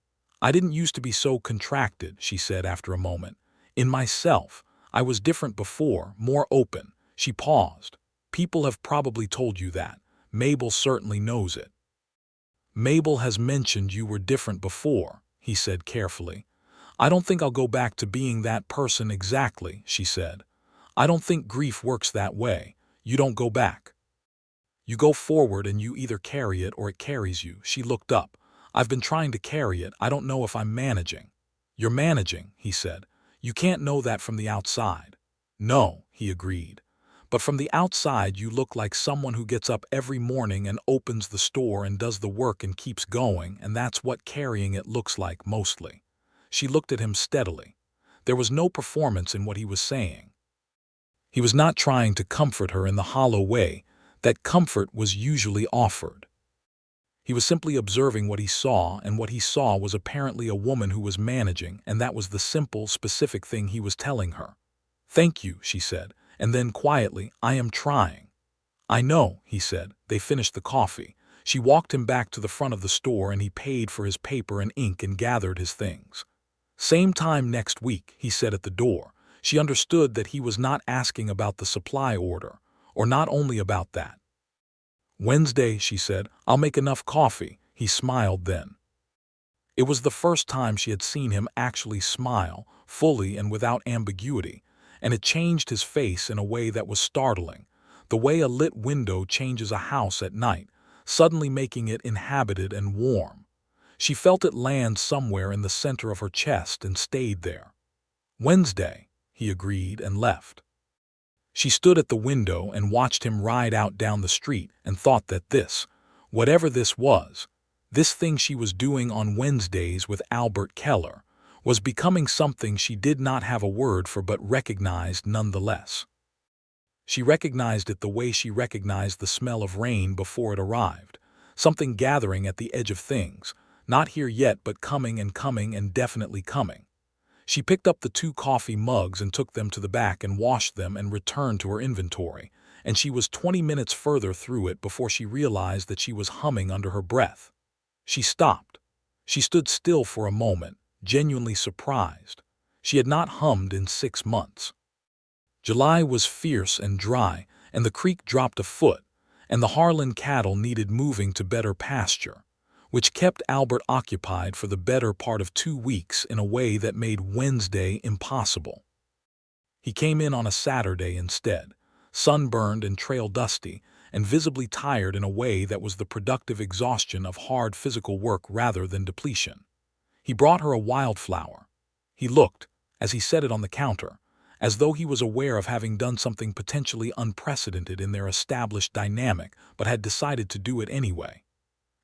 "I didn't used to be so contracted," she said after a moment. "In myself. I was different before, more open." She paused. "People have probably told you that. Mabel certainly knows it." "Mabel has mentioned you were different before," he said carefully. "I don't think I'll go back to being that person exactly," she said. "I don't think grief works that way. You don't go back. You go forward and you either carry it or it carries you." She looked up. "I've been trying to carry it. I don't know if I'm managing." "You're managing," he said. "You can't know that from the outside." "No," he agreed. but from the outside you look like someone who gets up every morning and opens the store and does the work and keeps going, and that's what carrying it looks like mostly." She looked at him steadily. There was no performance in what he was saying. He was not trying to comfort her in the hollow way that comfort was usually offered. He was simply observing what he saw, and what he saw was apparently a woman who was managing, and that was the simple, specific thing he was telling her. "Thank you," she said, and then quietly, "I am trying." "I know," he said. They finished the coffee. She walked him back to the front of the store, and he paid for his paper and ink and gathered his things. "Same time next week," he said at the door. She understood that he was not asking about the supply order, or not only about that. "Wednesday," she said. "I'll make enough coffee." He smiled then. It was the first time she had seen him actually smile, fully and without ambiguity, and it changed his face in a way that was startling, the way a lit window changes a house at night, suddenly making it inhabited and warm. She felt it land somewhere in the center of her chest and stayed there. "Wednesday," he agreed and left. She stood at the window and watched him ride out down the street and thought that this, whatever this was, this thing she was doing on Wednesdays with Albert Keller, was becoming something she did not have a word for but recognized nonetheless. She recognized it the way she recognized the smell of rain before it arrived, something gathering at the edge of things, not here yet but coming and definitely coming. She picked up the 2 coffee mugs and took them to the back and washed them and returned to her inventory, and she was 20 minutes further through it before she realized that she was humming under her breath. She stopped. She stood still for a moment, genuinely surprised. She had not hummed in 6 months. July was fierce and dry, and the creek dropped a foot, and the Harlan cattle needed moving to better pasture, which kept Albert occupied for the better part of 2 weeks in a way that made Wednesday impossible. He came in on a Saturday instead, sunburned and trail dusty, and visibly tired in a way that was the productive exhaustion of hard physical work rather than depletion. He brought her a wildflower. He looked, as he set it on the counter, as though he was aware of having done something potentially unprecedented in their established dynamic but had decided to do it anyway.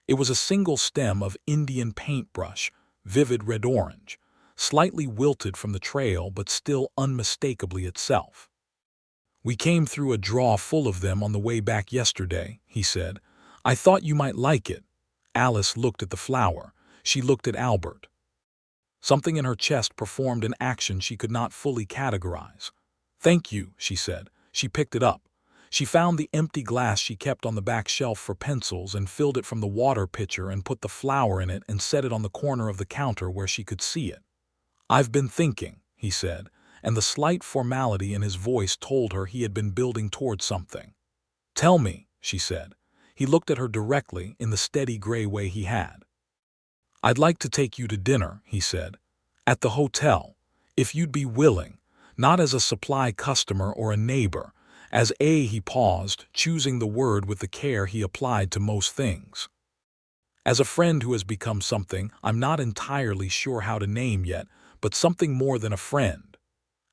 It was a single stem of Indian paintbrush, vivid red-orange, slightly wilted from the trail but still unmistakably itself. "We came through a draw full of them on the way back yesterday," he said. "I thought you might like it." Alice looked at the flower. She looked at Albert. Something in her chest performed an action she could not fully categorize. "Thank you," she said. She picked it up. She found the empty glass she kept on the back shelf for pencils and filled it from the water pitcher and put the flower in it and set it on the corner of the counter where she could see it. "I've been thinking," he said, and the slight formality in his voice told her he had been building toward something. "Tell me," she said. He looked at her directly in the steady gray way he had. "I'd like to take you to dinner," he said, "at the hotel, if you'd be willing, not as a supply customer or a neighbor, as a—" he paused, choosing the word with the care he applied to most things. "As a friend who has become something I'm not entirely sure how to name yet, but something more than a friend."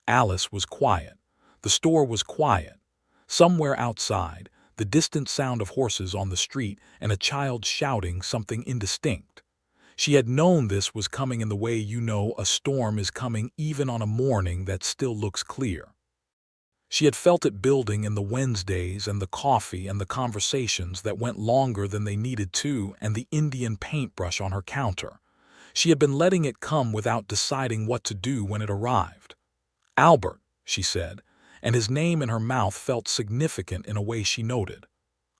Alice was quiet. The store was quiet. Somewhere outside, the distant sound of horses on the street and a child shouting something indistinct. She had known this was coming in the way you know a storm is coming even on a morning that still looks clear. She had felt it building in the Wednesdays and the coffee and the conversations that went longer than they needed to and the Indian paintbrush on her counter. She had been letting it come without deciding what to do when it arrived. "Albert," she said, and his name in her mouth felt significant in a way she noted.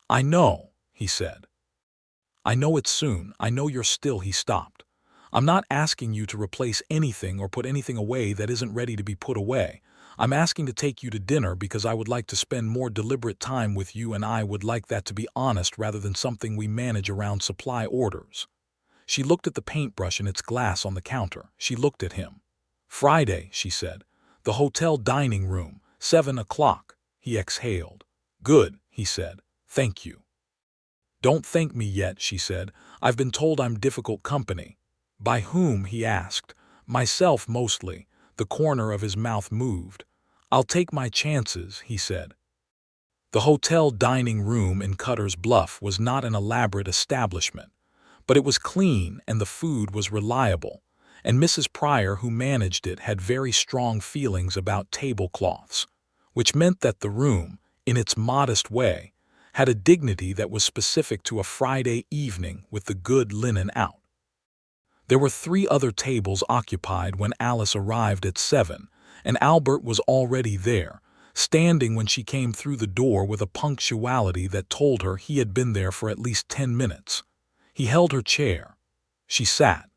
"I know," he said. "I know it soon. I know you're still." He stopped. "I'm not asking you to replace anything or put anything away that isn't ready to be put away. I'm asking to take you to dinner because I would like to spend more deliberate time with you, and I would like that to be honest rather than something we manage around supply orders." She looked at the paintbrush in its glass on the counter. She looked at him. "Friday," she said. "The hotel dining room, 7 o'clock." He exhaled. "Good," he said. "Thank you." "Don't thank me yet," she said. "I've been told I'm difficult company." "By whom?" he asked. "Myself, mostly." The corner of his mouth moved. "I'll take my chances," he said. The hotel dining room in Cutter's Bluff was not an elaborate establishment, but it was clean and the food was reliable, and Mrs. Pryor, who managed it, had very strong feelings about tablecloths, which meant that the room, in its modest way, had a dignity that was specific to a Friday evening with the good linen out. There were 3 other tables occupied when Alice arrived at 7, and Albert was already there, standing when she came through the door with a punctuality that told her he had been there for at least 10 minutes. He held her chair. She sat.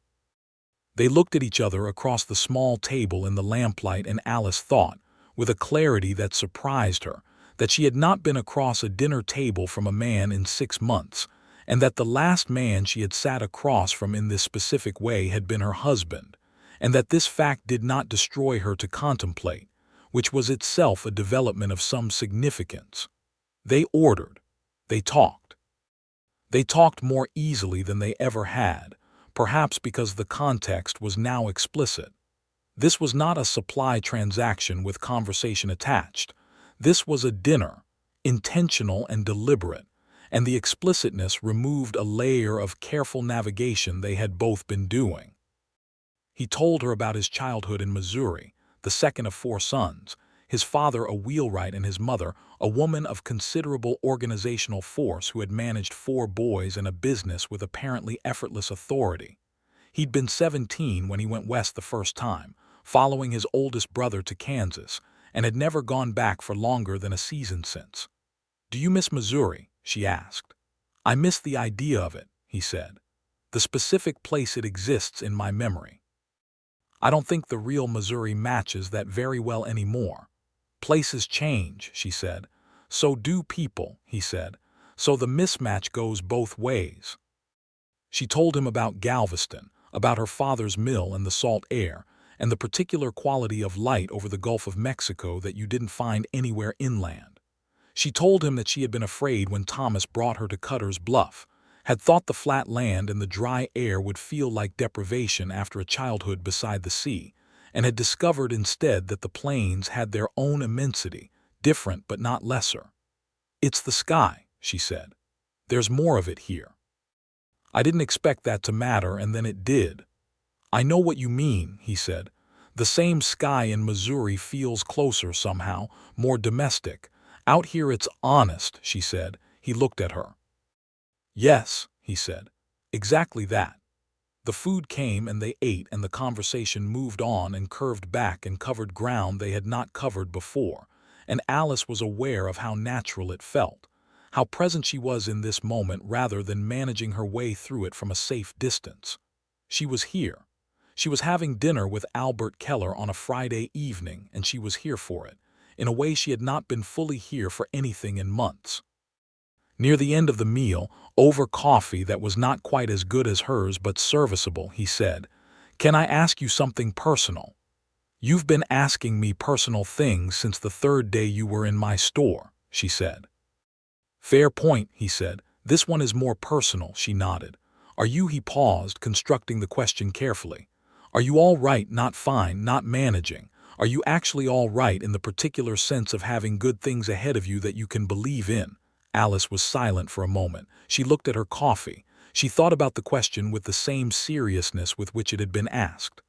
They looked at each other across the small table in the lamplight, and Alice thought, with a clarity that surprised her, that she had not been across a dinner table from a man in 6 months, and that the last man she had sat across from in this specific way had been her husband, and that this fact did not destroy her to contemplate, which was itself a development of some significance. They ordered. They talked. They talked more easily than they ever had, perhaps because the context was now explicit. This was not a supply transaction with conversation attached. This was a dinner, intentional and deliberate, and the explicitness removed a layer of careful navigation they had both been doing. He told her about his childhood in Missouri, the second of 4 sons, his father a wheelwright and his mother a woman of considerable organizational force who had managed 4 boys and a business with apparently effortless authority. He'd been 17 when he went west the first time, following his oldest brother to Kansas, and had never gone back for longer than a season since. "Do you miss Missouri?" she asked. "I miss the idea of it," he said. "The specific place it exists in my memory. I don't think the real Missouri matches that very well anymore." "Places change," she said. "So do people," he said. "So the mismatch goes both ways." She told him about Galveston, about her father's mill and the salt air, and the particular quality of light over the Gulf of Mexico that you didn't find anywhere inland. She told him that she had been afraid when Thomas brought her to Cutter's Bluff, had thought the flat land and the dry air would feel like deprivation after a childhood beside the sea, and had discovered instead that the plains had their own immensity, different but not lesser. "It's the sky," she said. "There's more of it here. I didn't expect that to matter, and then it did." "I know what you mean," he said. "The same sky in Missouri feels closer somehow, more domestic. Out here it's honest," she said. He looked at her. "Yes," he said. "Exactly that." The food came and they ate, and the conversation moved on and curved back and covered ground they had not covered before, and Alice was aware of how natural it felt, how present she was in this moment rather than managing her way through it from a safe distance. She was here. She was having dinner with Albert Keller on a Friday evening, and she was here for it, in a way she had not been fully here for anything in months. Near the end of the meal, over coffee that was not quite as good as hers but serviceable, he said, "Can I ask you something personal?" "You've been asking me personal things since the 3rd day you were in my store," she said. "Fair point," he said. "This one is more personal," she nodded. "Are you," he paused, constructing the question carefully, "are you all right, not fine, not managing? Are you actually all right in the particular sense of having good things ahead of you that you can believe in?" Alice was silent for a moment. She looked at her coffee. She thought about the question with the same seriousness with which it had been asked.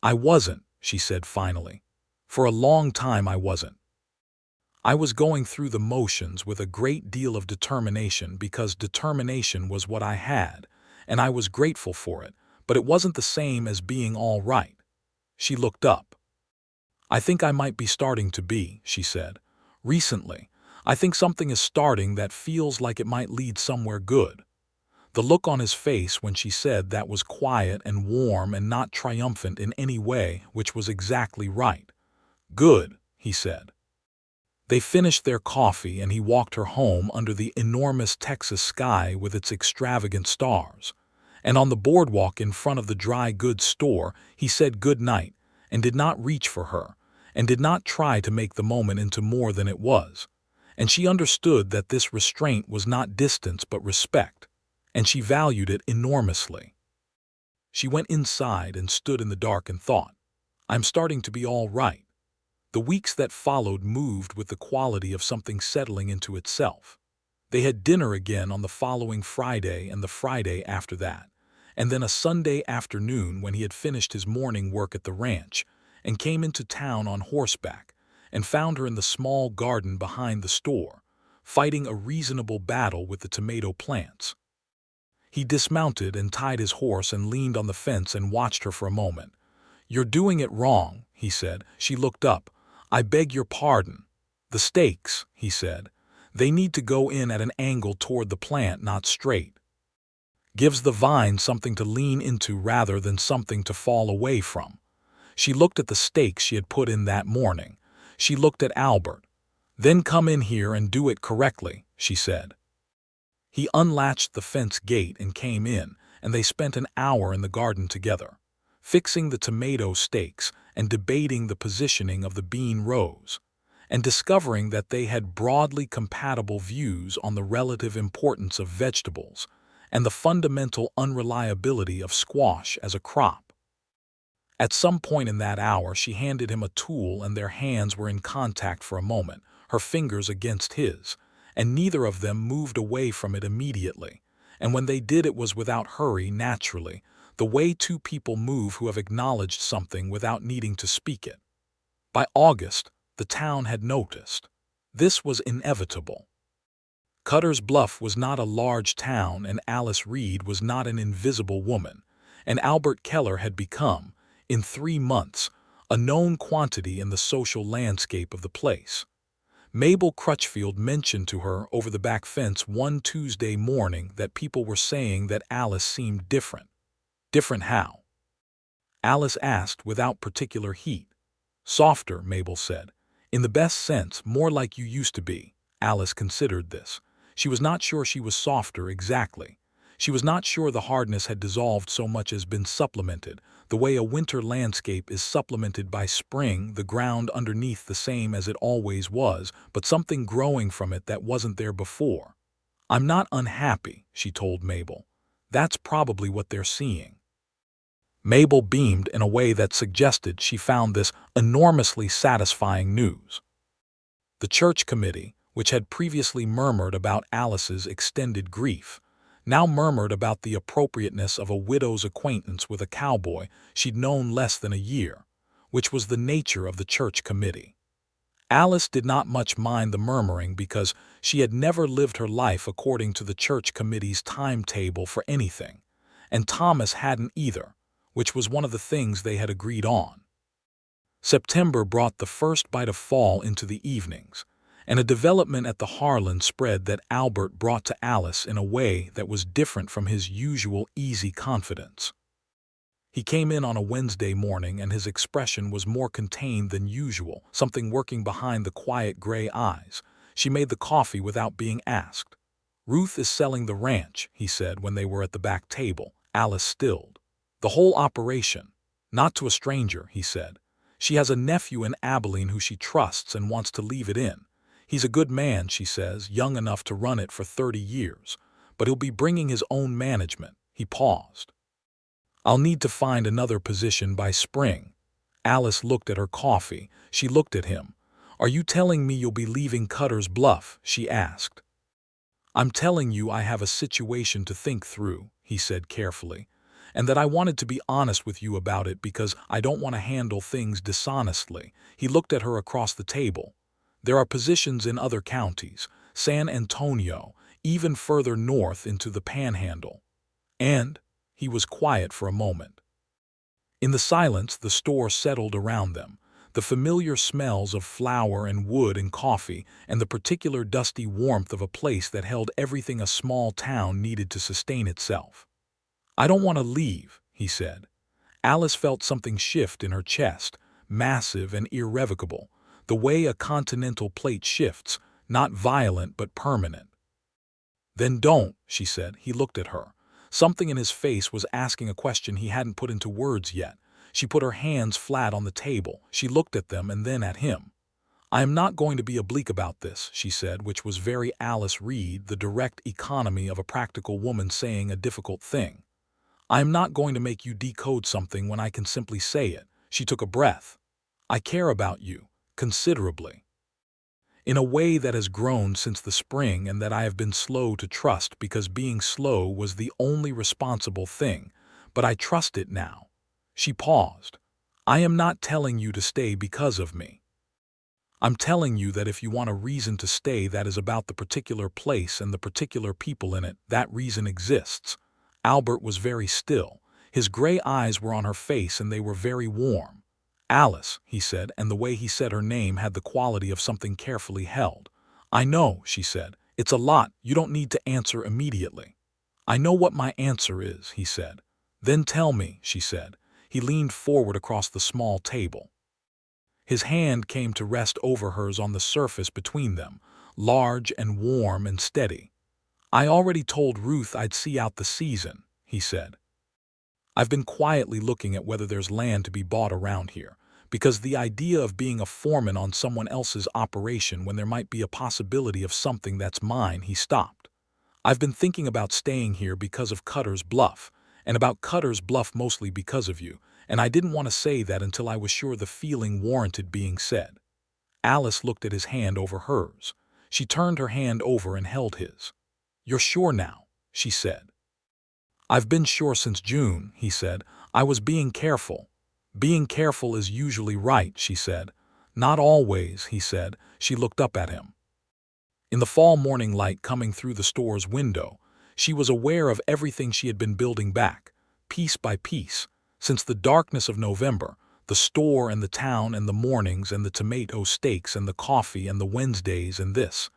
"I wasn't," she said finally. "For a long time I wasn't. I was going through the motions with a great deal of determination because determination was what I had, and I was grateful for it, but it wasn't the same as being all right." She looked up. "I think I might be starting to be," she said. "Recently, I think something is starting that feels like it might lead somewhere good." The look on his face when she said that was quiet and warm and not triumphant in any way, which was exactly right. "Good," he said. They finished their coffee and he walked her home under the enormous Texas sky with its extravagant stars. And on the boardwalk in front of the dry goods store, he said good night and did not reach for her and did not try to make the moment into more than it was. And she understood that this restraint was not distance but respect, and she valued it enormously. She went inside and stood in the dark and thought, "I'm starting to be all right." The weeks that followed moved with the quality of something settling into itself. They had dinner again on the following Friday and the Friday after that, and then a Sunday afternoon when he had finished his morning work at the ranch and came into town on horseback and found her in the small garden behind the store, fighting a reasonable battle with the tomato plants. He dismounted and tied his horse and leaned on the fence and watched her for a moment. "You're doing it wrong," he said. She looked up. "I beg your pardon." "The stakes," he said. "They need to go in at an angle toward the plant, not straight. Gives the vine something to lean into rather than something to fall away from." She looked at the stakes she had put in that morning. She looked at Albert. "Then come in here and do it correctly," she said. He unlatched the fence gate and came in, and they spent an hour in the garden together, fixing the tomato stakes and debating the positioning of the bean rows, and discovering that they had broadly compatible views on the relative importance of vegetables and the fundamental unreliability of squash as a crop. At some point in that hour she handed him a tool and their hands were in contact for a moment, her fingers against his, and neither of them moved away from it immediately, and when they did it was without hurry, naturally, the way two people move who have acknowledged something without needing to speak it. By August, the town had noticed. This was inevitable. Cutter's Bluff was not a large town and Alice Reed was not an invisible woman, and Albert Keller had become, in 3 months, a known quantity in the social landscape of the place. Mabel Crutchfield mentioned to her over the back fence one Tuesday morning that people were saying that Alice seemed different. Different how? Alice asked without particular heat. "Softer," Mabel said. "In the best sense, more like you used to be." Alice considered this. She was not sure she was softer exactly. She was not sure the hardness had dissolved so much as been supplemented, the way a winter landscape is supplemented by spring, the ground underneath the same as it always was, but something growing from it that wasn't there before. "I'm not unhappy," she told Mabel. "That's probably what they're seeing." Mabel beamed in a way that suggested she found this enormously satisfying news. The church committee, which had previously murmured about Alice's extended grief, now murmured about the appropriateness of a widow's acquaintance with a cowboy she'd known less than a year, which was the nature of the church committee. Alice did not much mind the murmuring because she had never lived her life according to the church committee's timetable for anything, and Thomas hadn't either, which was one of the things they had agreed on. September brought the first bite of fall into the evenings, and a development at the Harlan spread that Albert brought to Alice in a way that was different from his usual easy confidence. He came in on a Wednesday morning and his expression was more contained than usual, something working behind the quiet gray eyes. She made the coffee without being asked. "Ruth is selling the ranch," he said when they were at the back table. Alice stilled. "The whole operation. Not to a stranger," he said. "She has a nephew in Abilene who she trusts and wants to leave it in. He's a good man, she says, young enough to run it for 30 years, but he'll be bringing his own management." He paused. "I'll need to find another position by spring." Alice looked at her coffee. She looked at him. "Are you telling me you'll be leaving Cutter's Bluff?" she asked. "I'm telling you I have a situation to think through," he said carefully, "and that I wanted to be honest with you about it because I don't want to handle things dishonestly." He looked at her across the table. "There are positions in other counties, San Antonio, even further north into the Panhandle." And he was quiet for a moment. In the silence, the store settled around them, the familiar smells of flour and wood and coffee, and the particular dusty warmth of a place that held everything a small town needed to sustain itself. "I don't want to leave," he said. Alice felt something shift in her chest, massive and irrevocable, the way a continental plate shifts, not violent but permanent. "Then don't," she said. He looked at her. Something in his face was asking a question he hadn't put into words yet. She put her hands flat on the table. She looked at them and then at him. "I am not going to be oblique about this," she said, which was very Alice Reed, the direct economy of a practical woman saying a difficult thing. "I am not going to make you decode something when I can simply say it." She took a breath. "I care about you. considerably. In a way that has grown since the spring and that I have been slow to trust because being slow was the only responsible thing, but I trust it now. She paused. I am not telling you to stay because of me. I'm telling you that if you want a reason to stay that is about the particular place and the particular people in it, that reason exists. Albert was very still. His gray eyes were on her face and they were very warm. Alice, he said, and the way he said her name had the quality of something carefully held. I know, she said. It's a lot. You don't need to answer immediately. I know what my answer is, he said. Then tell me, she said. He leaned forward across the small table. His hand came to rest over hers on the surface between them, large and warm and steady. I already told Ruth I'd see out the season, he said. I've been quietly looking at whether there's land to be bought around here, because the idea of being a foreman on someone else's operation when there might be a possibility of something that's mine, he stopped. I've been thinking about staying here because of Cutter's Bluff, and about Cutter's Bluff mostly because of you, and I didn't want to say that until I was sure the feeling warranted being said. Alice looked at his hand over hers. She turned her hand over and held his. You're sure now, she said. I've been sure since June, he said. I was being careful. Being careful is usually right, she said. Not always, he said. She looked up at him. In the fall morning light coming through the store's window, she was aware of everything she had been building back, piece by piece, since the darkness of November, the store and the town and the mornings and the tomato steaks and the coffee and the Wednesdays and this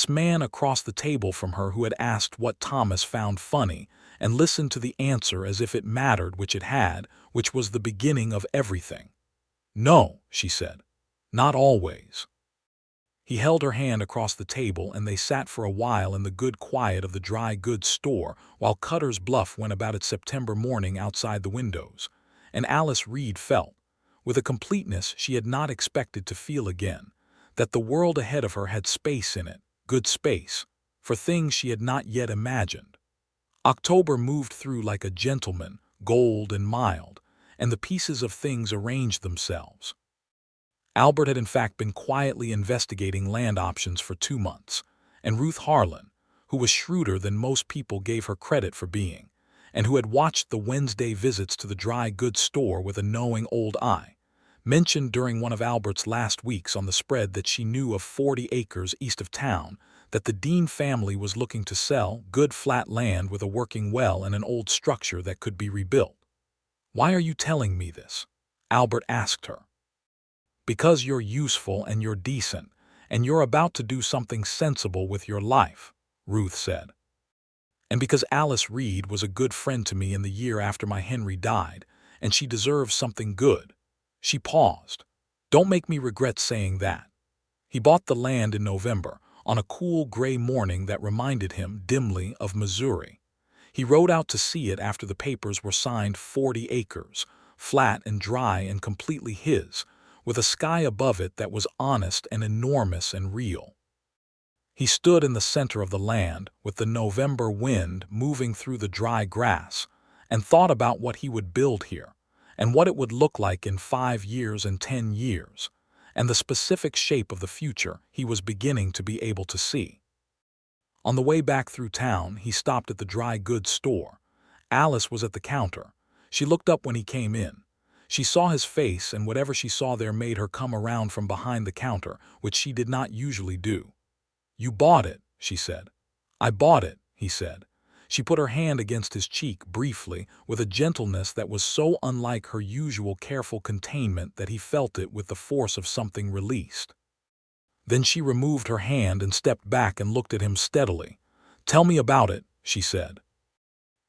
man across the table from her who had asked what Thomas found funny and listened to the answer as if it mattered, which it had, which was the beginning of everything. No, she said. Not always. He held her hand across the table and they sat for a while in the good quiet of the dry goods store while Cutter's Bluff went about its September morning outside the windows. And Alice Reed felt, with a completeness she had not expected to feel again, that the world ahead of her had space in it, good space, for things she had not yet imagined. October moved through like a gentleman, gold and mild, and the pieces of things arranged themselves. Albert had in fact been quietly investigating land options for 2 months, and Ruth Harlan, who was shrewder than most people gave her credit for being, and who had watched the Wednesday visits to the dry goods store with a knowing old eye, mentioned during one of Albert's last weeks on the spread that she knew of 40 acres east of town that the Dean family was looking to sell, good flat land with a working well and an old structure that could be rebuilt. Why are you telling me this? Albert asked her. Because you're useful and you're decent, and you're about to do something sensible with your life, Ruth said. And because Alice Reed was a good friend to me in the year after my Henry died, and she deserves something good. She paused. Don't make me regret saying that. He bought the land in November, on a cool gray morning that reminded him dimly of Missouri. He rode out to see it after the papers were signed, 40 acres, flat and dry and completely his, with a sky above it that was honest and enormous and real. He stood in the center of the land, with the November wind moving through the dry grass, and thought about what he would build here, and what it would look like in 5 years and 10 years, and the specific shape of the future he was beginning to be able to see. On the way back through town, he stopped at the dry goods store. Alice was at the counter. She looked up when he came in. She saw his face, and whatever she saw there made her come around from behind the counter, which she did not usually do. You bought it, she said. I bought it, he said. She put her hand against his cheek briefly, with a gentleness that was so unlike her usual careful containment that he felt it with the force of something released. Then she removed her hand and stepped back and looked at him steadily. Tell me about it, she said.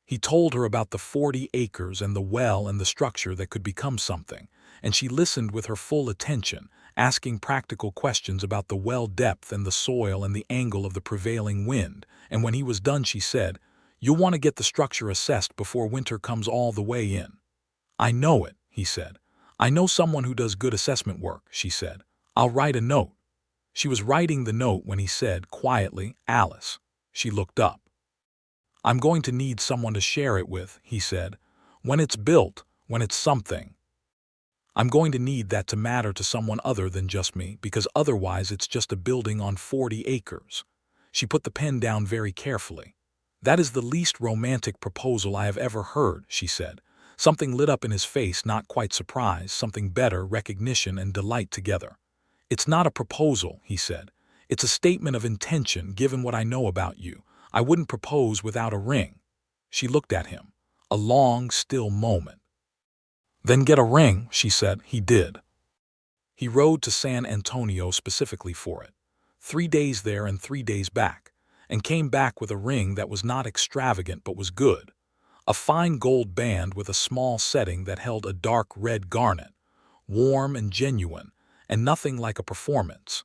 He told her about the 40 acres and the well and the structure that could become something, and she listened with her full attention, asking practical questions about the well depth and the soil and the angle of the prevailing wind, and when he was done she said, You'll want to get the structure assessed before winter comes all the way in. I know it, he said. I know someone who does good assessment work, she said. I'll write a note. She was writing the note when he said, quietly, Alice. She looked up. I'm going to need someone to share it with, he said. When it's built, when it's something. I'm going to need that to matter to someone other than just me, because otherwise it's just a building on 40 acres. She put the pen down very carefully. That is the least romantic proposal I have ever heard, she said. Something lit up in his face, not quite surprise, something better, recognition and delight together. It's not a proposal, he said. It's a statement of intention, given what I know about you. I wouldn't propose without a ring. She looked at him. A long, still moment. Then get a ring, she said. He did. He rode to San Antonio specifically for it. 3 days there and 3 days back, and came back with a ring that was not extravagant but was good. A fine gold band with a small setting that held a dark red garnet, warm and genuine, and nothing like a performance.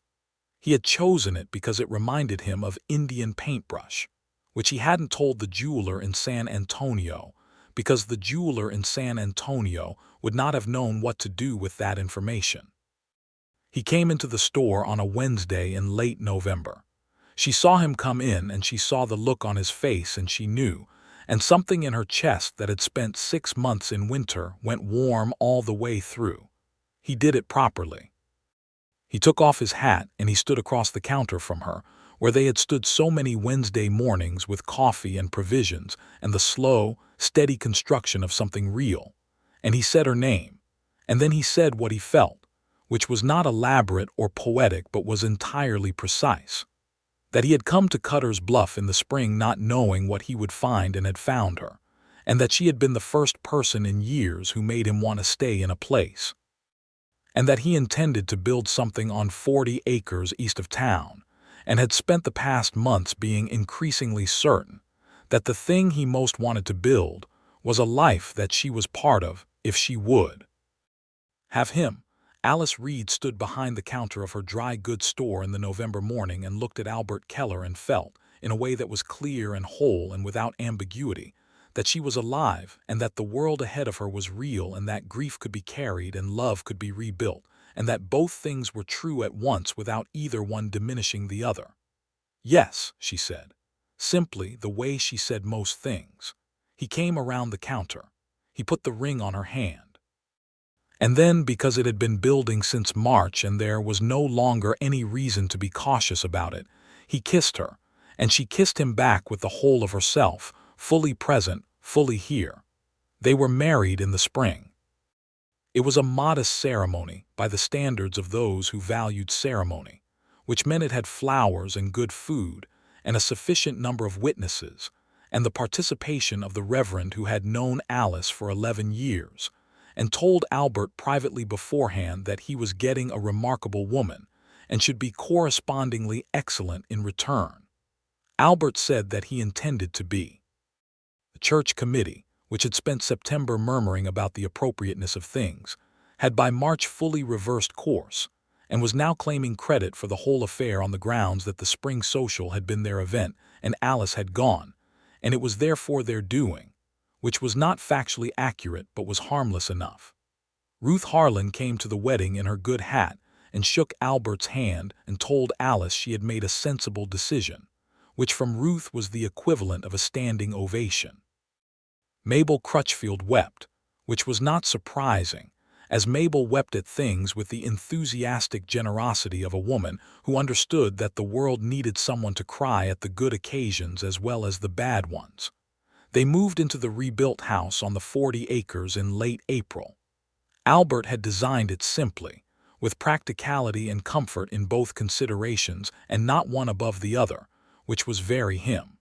He had chosen it because it reminded him of Indian paintbrush, which he hadn't told the jeweler in San Antonio, because the jeweler in San Antonio would not have known what to do with that information. He came into the store on a Wednesday in late November. She saw him come in and she saw the look on his face and she knew, and something in her chest that had spent 6 months in winter went warm all the way through. He did it properly. He took off his hat and he stood across the counter from her, where they had stood so many Wednesday mornings with coffee and provisions and the slow, steady construction of something real. And he said her name, and then he said what he felt, which was not elaborate or poetic but was entirely precise. That he had come to Cutter's Bluff in the spring not knowing what he would find and had found her, and that she had been the first person in years who made him want to stay in a place. And that he intended to build something on 40 acres east of town, and had spent the past months being increasingly certain that the thing he most wanted to build was a life that she was part of if she would have him. Alice Reed stood behind the counter of her dry goods store in the November morning and looked at Albert Keller and felt, in a way that was clear and whole and without ambiguity, that she was alive and that the world ahead of her was real and that grief could be carried and love could be rebuilt, and that both things were true at once without either one diminishing the other. Yes, she said, simply the way she said most things. He came around the counter. He put the ring on her hand. And then, because it had been building since March and there was no longer any reason to be cautious about it, he kissed her, and she kissed him back with the whole of herself, fully present, fully here. They were married in the spring. It was a modest ceremony by the standards of those who valued ceremony, which meant it had flowers and good food and a sufficient number of witnesses, and the participation of the Reverend who had known Alice for 11 years, and told Albert privately beforehand that he was getting a remarkable woman and should be correspondingly excellent in return. Albert said that he intended to be. The church committee, which had spent September murmuring about the appropriateness of things, had by March fully reversed course and was now claiming credit for the whole affair on the grounds that the spring social had been their event and Alice had gone, and it was therefore their doing, which was not factually accurate but was harmless enough. Ruth Harlan came to the wedding in her good hat and shook Albert's hand and told Alice she had made a sensible decision, which from Ruth was the equivalent of a standing ovation. Mabel Crutchfield wept, which was not surprising, as Mabel wept at things with the enthusiastic generosity of a woman who understood that the world needed someone to cry at the good occasions as well as the bad ones. They moved into the rebuilt house on the 40 acres in late April. Albert had designed it simply, with practicality and comfort in both considerations and not one above the other, which was very him.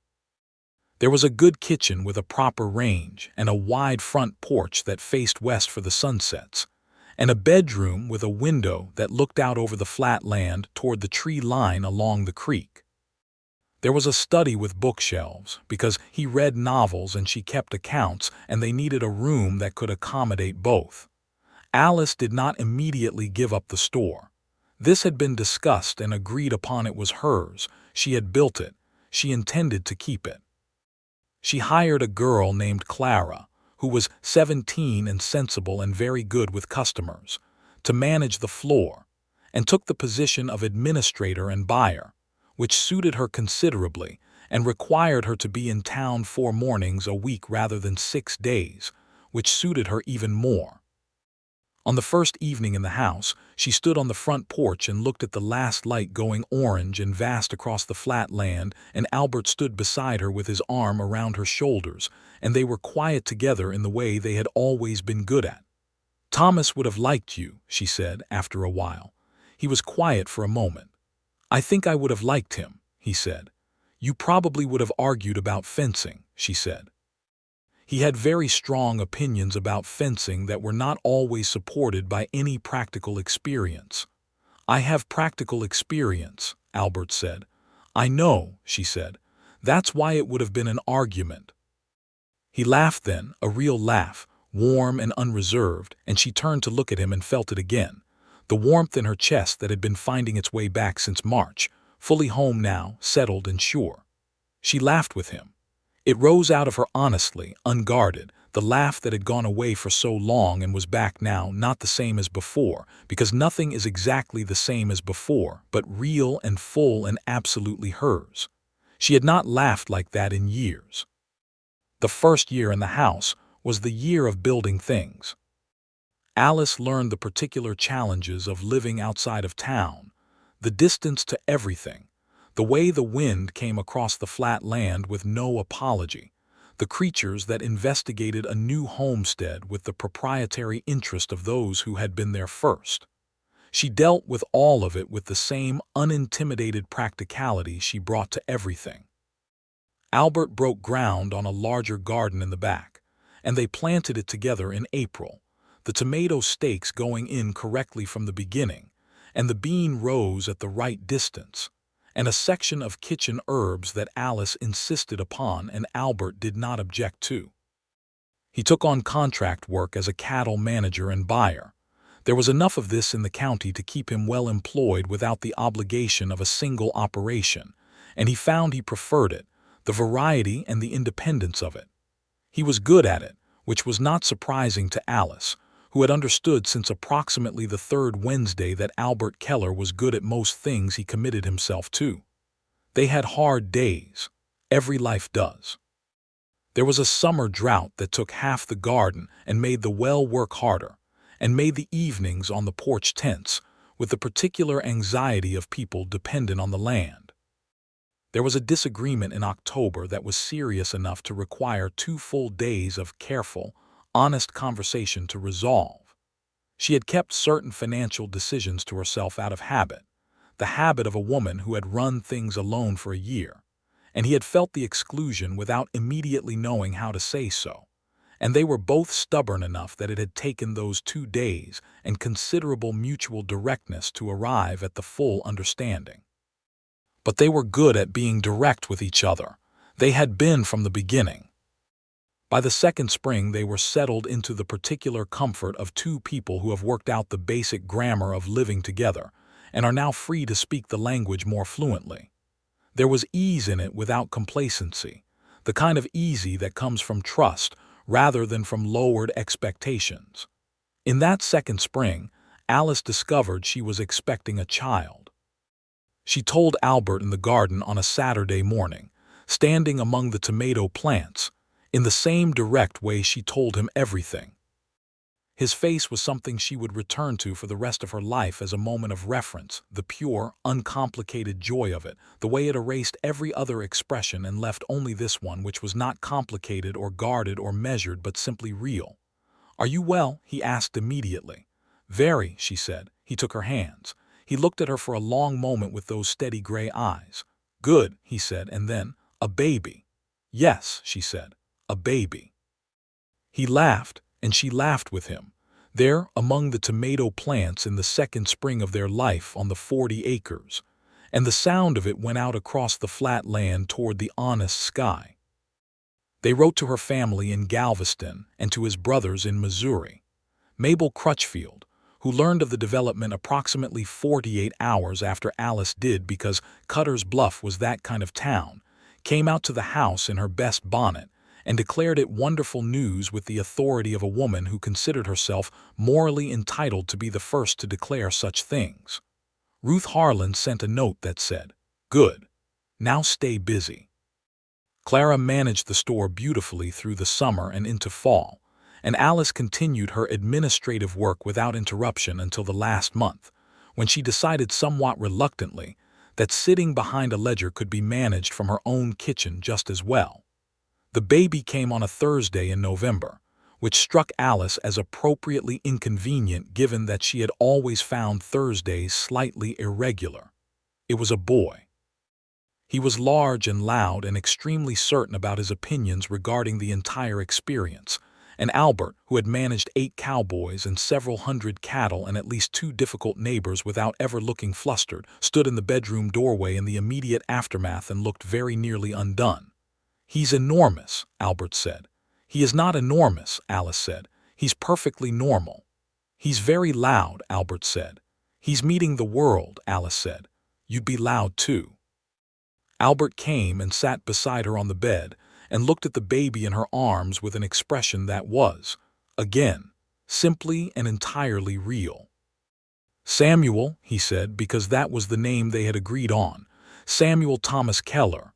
There was a good kitchen with a proper range and a wide front porch that faced west for the sunsets, and a bedroom with a window that looked out over the flat land toward the tree line along the creek. There was a study with bookshelves, because he read novels and she kept accounts, and they needed a room that could accommodate both. Alice did not immediately give up the store. This had been discussed and agreed upon. It was hers. She had built it. She intended to keep it. She hired a girl named Clara, who was 17 and sensible and very good with customers, to manage the floor, and took the position of administrator and buyer, which suited her considerably and required her to be in town 4 mornings a week rather than 6 days, which suited her even more. On the first evening in the house, she stood on the front porch and looked at the last light going orange and vast across the flat land, and Albert stood beside her with his arm around her shoulders, and they were quiet together in the way they had always been good at. "Thomas would have liked you," she said after a while. He was quiet for a moment. "I think I would have liked him," he said. "You probably would have argued about fencing," she said. He had very strong opinions about fencing that were not always supported by any practical experience. "I have practical experience," Albert said. "I know," she said. "That's why it would have been an argument." He laughed then, a real laugh, warm and unreserved, and she turned to look at him and felt it again. The warmth in her chest that had been finding its way back since March, fully home now, settled and sure. She laughed with him. It rose out of her honestly, unguarded, the laugh that had gone away for so long and was back now, not the same as before, because nothing is exactly the same as before, but real and full and absolutely hers. She had not laughed like that in years. The first year in the house was the year of building things. Alice learned the particular challenges of living outside of town, the distance to everything, the way the wind came across the flat land with no apology, the creatures that investigated a new homestead with the proprietary interest of those who had been there first. She dealt with all of it with the same unintimidated practicality she brought to everything. Albert broke ground on a larger garden in the back, and they planted it together in April, the tomato stakes going in correctly from the beginning, and the bean rows at the right distance, and a section of kitchen herbs that Alice insisted upon and Albert did not object to. He took on contract work as a cattle manager and buyer. There was enough of this in the county to keep him well employed without the obligation of a single operation, and he found he preferred it, the variety and the independence of it. He was good at it, which was not surprising to Alice, who had understood since approximately the third Wednesday that Albert Keller was good at most things he committed himself to. They had hard days. Every life does. There was a summer drought that took half the garden and made the well work harder, and made the evenings on the porch tense, with the particular anxiety of people dependent on the land. There was a disagreement in October that was serious enough to require 2 full days of careful, honest conversation to resolve. She had kept certain financial decisions to herself out of habit, the habit of a woman who had run things alone for a year, and he had felt the exclusion without immediately knowing how to say so, and they were both stubborn enough that it had taken those 2 days and considerable mutual directness to arrive at the full understanding. But they were good at being direct with each other. They had been from the beginning. By the second spring they were settled into the particular comfort of 2 people who have worked out the basic grammar of living together, and are now free to speak the language more fluently. There was ease in it without complacency, the kind of easy that comes from trust rather than from lowered expectations. In that second spring, Alice discovered she was expecting a child. She told Albert in the garden on a Saturday morning, standing among the tomato plants, in the same direct way she told him everything. His face was something she would return to for the rest of her life as a moment of reference, the pure, uncomplicated joy of it, the way it erased every other expression and left only this one which was not complicated or guarded or measured but simply real. "Are you well?" he asked immediately. "Very," she said. He took her hands. He looked at her for a long moment with those steady gray eyes. "Good," he said, and then, "A baby." "Yes," she said, "a baby." He laughed, and she laughed with him, there among the tomato plants in the second spring of their life on the 40 acres, and the sound of it went out across the flat land toward the honest sky. They wrote to her family in Galveston and to his brothers in Missouri. Mabel Crutchfield, who learned of the development approximately 48 hours after Alice did because Cutter's Bluff was that kind of town, came out to the house in her best bonnet and declared it wonderful news with the authority of a woman who considered herself morally entitled to be the first to declare such things. Ruth Harlan sent a note that said, "Good. Now stay busy." Clara managed the store beautifully through the summer and into fall, and Alice continued her administrative work without interruption until the last month, when she decided somewhat reluctantly that sitting behind a ledger could be managed from her own kitchen just as well. The baby came on a Thursday in November, which struck Alice as appropriately inconvenient given that she had always found Thursdays slightly irregular. It was a boy. He was large and loud and extremely certain about his opinions regarding the entire experience, and Albert, who had managed 8 cowboys and several hundred cattle and at least 2 difficult neighbors without ever looking flustered, stood in the bedroom doorway in the immediate aftermath and looked very nearly undone. "He's enormous," Albert said. "He is not enormous," Alice said. "He's perfectly normal." "He's very loud," Albert said. "He's meeting the world," Alice said. "You'd be loud too." Albert came and sat beside her on the bed and looked at the baby in her arms with an expression that was, again, simply and entirely real. "Samuel," he said, because that was the name they had agreed on. Samuel Thomas Keller.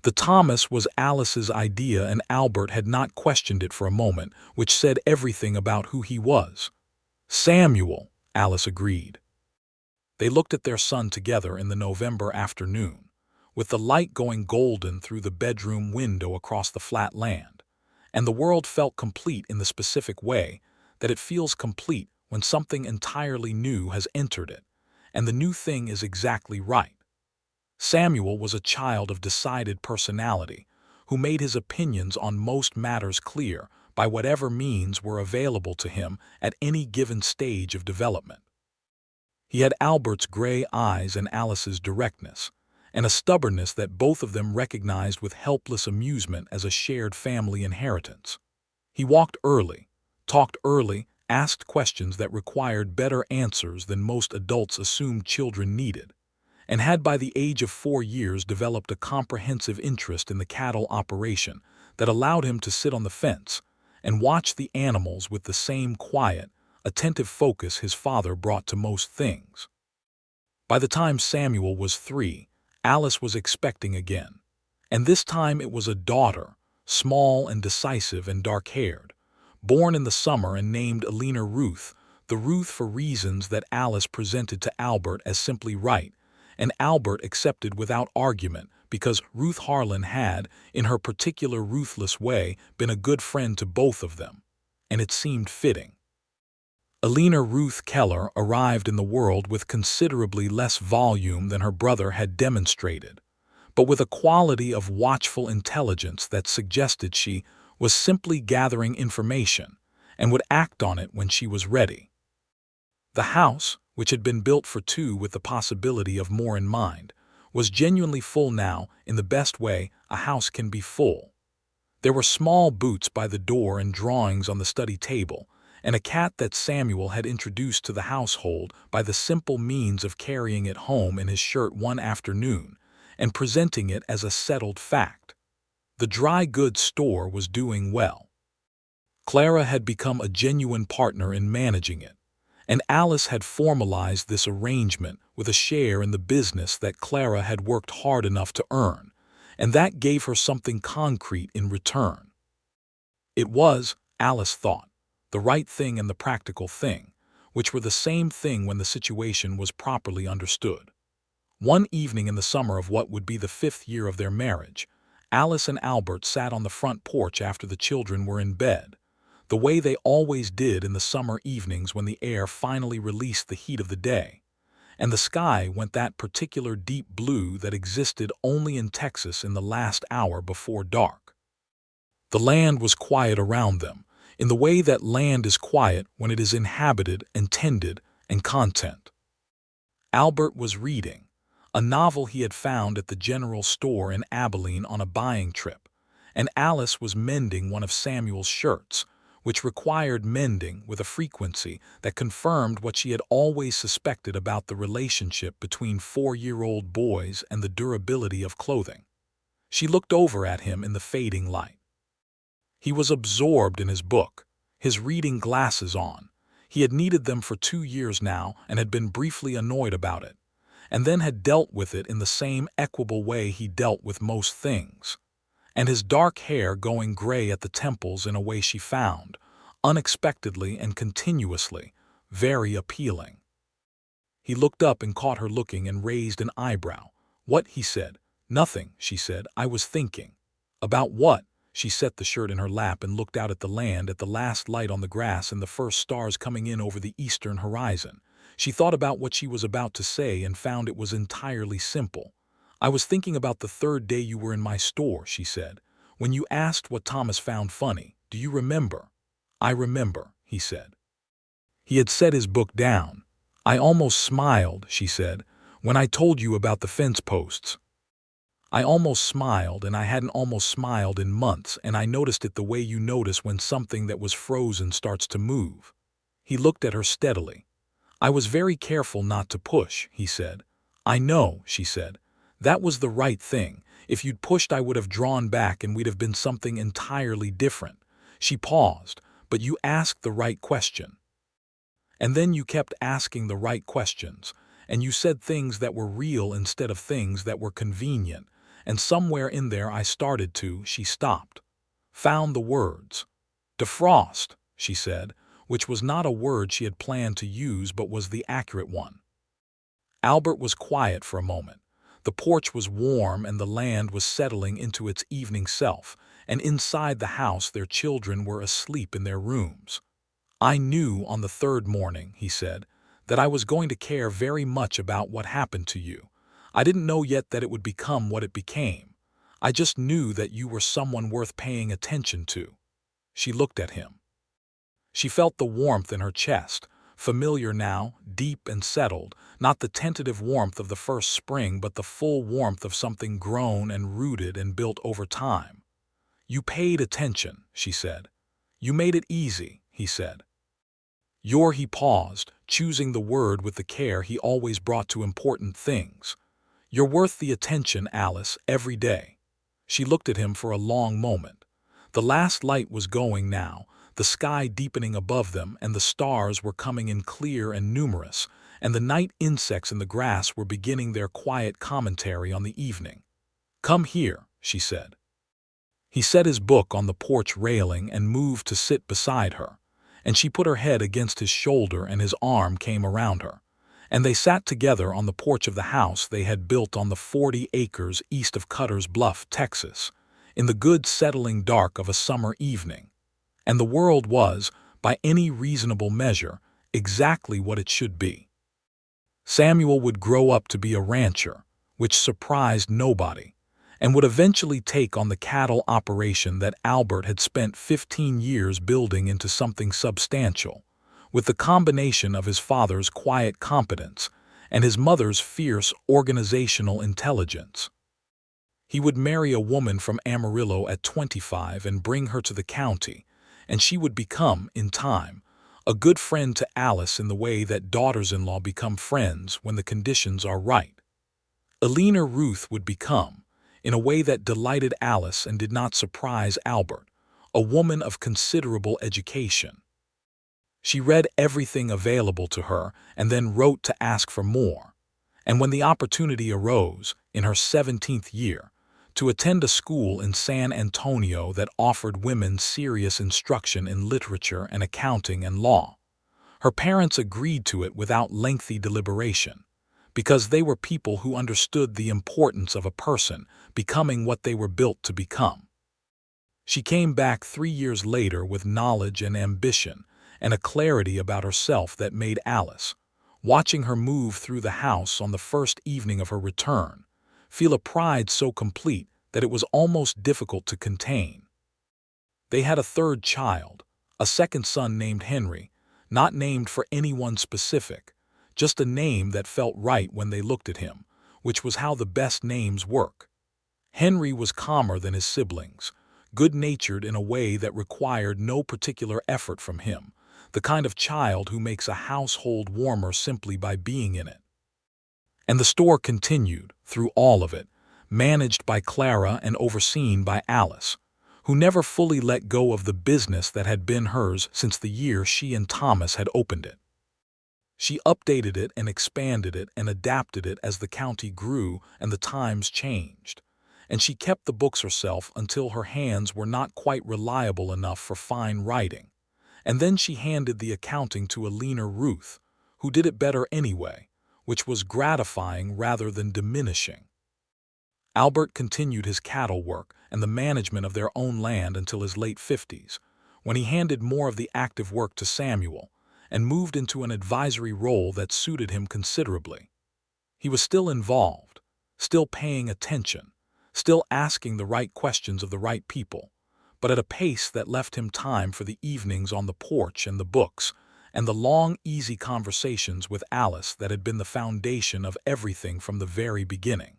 The Thomas was Alice's idea, and Albert had not questioned it for a moment, which said everything about who he was. "Samuel," Alice agreed. They looked at their son together in the November afternoon, with the light going golden through the bedroom window across the flat land, and the world felt complete in the specific way that it feels complete when something entirely new has entered it, and the new thing is exactly right. Samuel was a child of decided personality, who made his opinions on most matters clear by whatever means were available to him at any given stage of development. He had Albert's gray eyes and Alice's directness, and a stubbornness that both of them recognized with helpless amusement as a shared family inheritance. He walked early, talked early, asked questions that required better answers than most adults assumed children needed, and had by the age of 4 years developed a comprehensive interest in the cattle operation that allowed him to sit on the fence and watch the animals with the same quiet, attentive focus his father brought to most things. By the time Samuel was 3, Alice was expecting again, and this time it was a daughter, small and decisive and dark-haired, born in the summer and named Alina Ruth, the Ruth for reasons that Alice presented to Albert as simply right, and Albert accepted without argument because Ruth Harlan had, in her particular ruthless way, been a good friend to both of them, and it seemed fitting. Alina Ruth Keller arrived in the world with considerably less volume than her brother had demonstrated, but with a quality of watchful intelligence that suggested she was simply gathering information and would act on it when she was ready. The house, which had been built for 2 with the possibility of more in mind, was genuinely full now in the best way a house can be full. There were small boots by the door and drawings on the study table, and a cat that Samuel had introduced to the household by the simple means of carrying it home in his shirt one afternoon and presenting it as a settled fact. The dry goods store was doing well. Clara had become a genuine partner in managing it, and Alice had formalized this arrangement with a share in the business that Clara had worked hard enough to earn, and that gave her something concrete in return. It was, Alice thought, the right thing and the practical thing, which were the same thing when the situation was properly understood. One evening in the summer of what would be the 5th year of their marriage, Alice and Albert sat on the front porch after the children were in bed, the way they always did in the summer evenings when the air finally released the heat of the day, and the sky went that particular deep blue that existed only in Texas in the last hour before dark. The land was quiet around them, in the way that land is quiet when it is inhabited and tended and content. Albert was reading a novel he had found at the general store in Abilene on a buying trip, and Alice was mending one of Samuel's shirts, which required mending with a frequency that confirmed what she had always suspected about the relationship between 4-year-old boys and the durability of clothing. She looked over at him in the fading light. He was absorbed in his book, his reading glasses on. He had needed them for 2 years now and had been briefly annoyed about it, and then had dealt with it in the same equable way he dealt with most things. And his dark hair going gray at the temples in a way she found, unexpectedly and continuously, very appealing. He looked up and caught her looking and raised an eyebrow. "What?" he said. "Nothing," she said. "I was thinking." "About what?" She set the shirt in her lap and looked out at the land, at the last light on the grass and the first stars coming in over the eastern horizon. She thought about what she was about to say and found it was entirely simple. "I was thinking about the third day you were in my store," she said. "When you asked what Thomas found funny. Do you remember?" "I remember," he said. He had set his book down. "I almost smiled," she said, "when I told you about the fence posts. I almost smiled, and I hadn't almost smiled in months, and I noticed it the way you notice when something that was frozen starts to move." He looked at her steadily. "I was very careful not to push," he said. "I know," she said. "That was the right thing. If you'd pushed, I would have drawn back and we'd have been something entirely different." She paused. "But you asked the right question. And then you kept asking the right questions, and you said things that were real instead of things that were convenient, and somewhere in there I started to," she stopped. "Found the words. Defrost," she said, which was not a word she had planned to use but was the accurate one. Albert was quiet for a moment. The porch was warm and the land was settling into its evening self, and inside the house their children were asleep in their rooms. "I knew on the third morning," he said, "that I was going to care very much about what happened to you. I didn't know yet that it would become what it became. I just knew that you were someone worth paying attention to." She looked at him. She felt the warmth in her chest, familiar now, deep and settled, not the tentative warmth of the first spring but the full warmth of something grown and rooted and built over time. "You paid attention," she said. "You made it easy," he said. He paused, choosing the word with the care he always brought to important things. "You're worth the attention, Alice, every day." She looked at him for a long moment. The last light was going now, the sky deepening above them, and the stars were coming in clear and numerous, and the night insects in the grass were beginning their quiet commentary on the evening. "Come here," she said. He set his book on the porch railing and moved to sit beside her, and she put her head against his shoulder and his arm came around her, and they sat together on the porch of the house they had built on the 40 acres east of Cutter's Bluff, Texas, in the good settling dark of a summer evening. And the world was, by any reasonable measure, exactly what it should be. Samuel would grow up to be a rancher, which surprised nobody, and would eventually take on the cattle operation that Albert had spent 15 years building into something substantial, with the combination of his father's quiet competence and his mother's fierce organizational intelligence. He would marry a woman from Amarillo at 25 and bring her to the county, and she would become, in time, a good friend to Alice in the way that daughters-in-law become friends when the conditions are right. Eleanor Ruth would become, in a way that delighted Alice and did not surprise Albert, a woman of considerable education. She read everything available to her and then wrote to ask for more, and when the opportunity arose, in her 17th year, to attend a school in San Antonio that offered women serious instruction in literature and accounting and law, her parents agreed to it without lengthy deliberation, because they were people who understood the importance of a person becoming what they were built to become. She came back 3 years later with knowledge and ambition and a clarity about herself that made Alice, watching her move through the house on the first evening of her return, feel a pride so complete that it was almost difficult to contain. They had a third child, a second son named Henry, not named for anyone specific, just a name that felt right when they looked at him, which was how the best names work. Henry was calmer than his siblings, good-natured in a way that required no particular effort from him, the kind of child who makes a household warmer simply by being in it. And the store continued, through all of it, managed by Clara and overseen by Alice, who never fully let go of the business that had been hers since the year she and Thomas had opened it. She updated it and expanded it and adapted it as the county grew and the times changed, and she kept the books herself until her hands were not quite reliable enough for fine writing, And then she handed the accounting to a leaner Ruth, who did it better anyway, which was gratifying rather than diminishing. Albert continued his cattle work and the management of their own land until his late 50s, when he handed more of the active work to Samuel and moved into an advisory role that suited him considerably. He was still involved, still paying attention, still asking the right questions of the right people, but at a pace that left him time for the evenings on the porch and the books, and the long, easy conversations with Alice that had been the foundation of everything from the very beginning.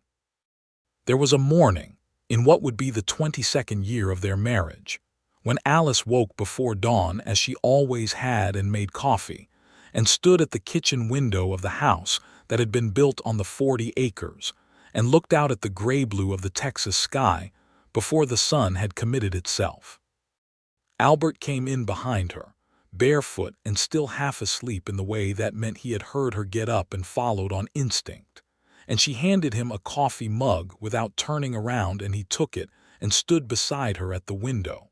There was a morning, in what would be the 22nd year of their marriage, when Alice woke before dawn as she always had and made coffee, and stood at the kitchen window of the house that had been built on the 40 acres, and looked out at the gray-blue of the Texas sky before the sun had committed itself. Albert came in behind her, barefoot and still half asleep in the way that meant he had heard her get up and followed on instinct, and she handed him a coffee mug without turning around, and he took it and stood beside her at the window.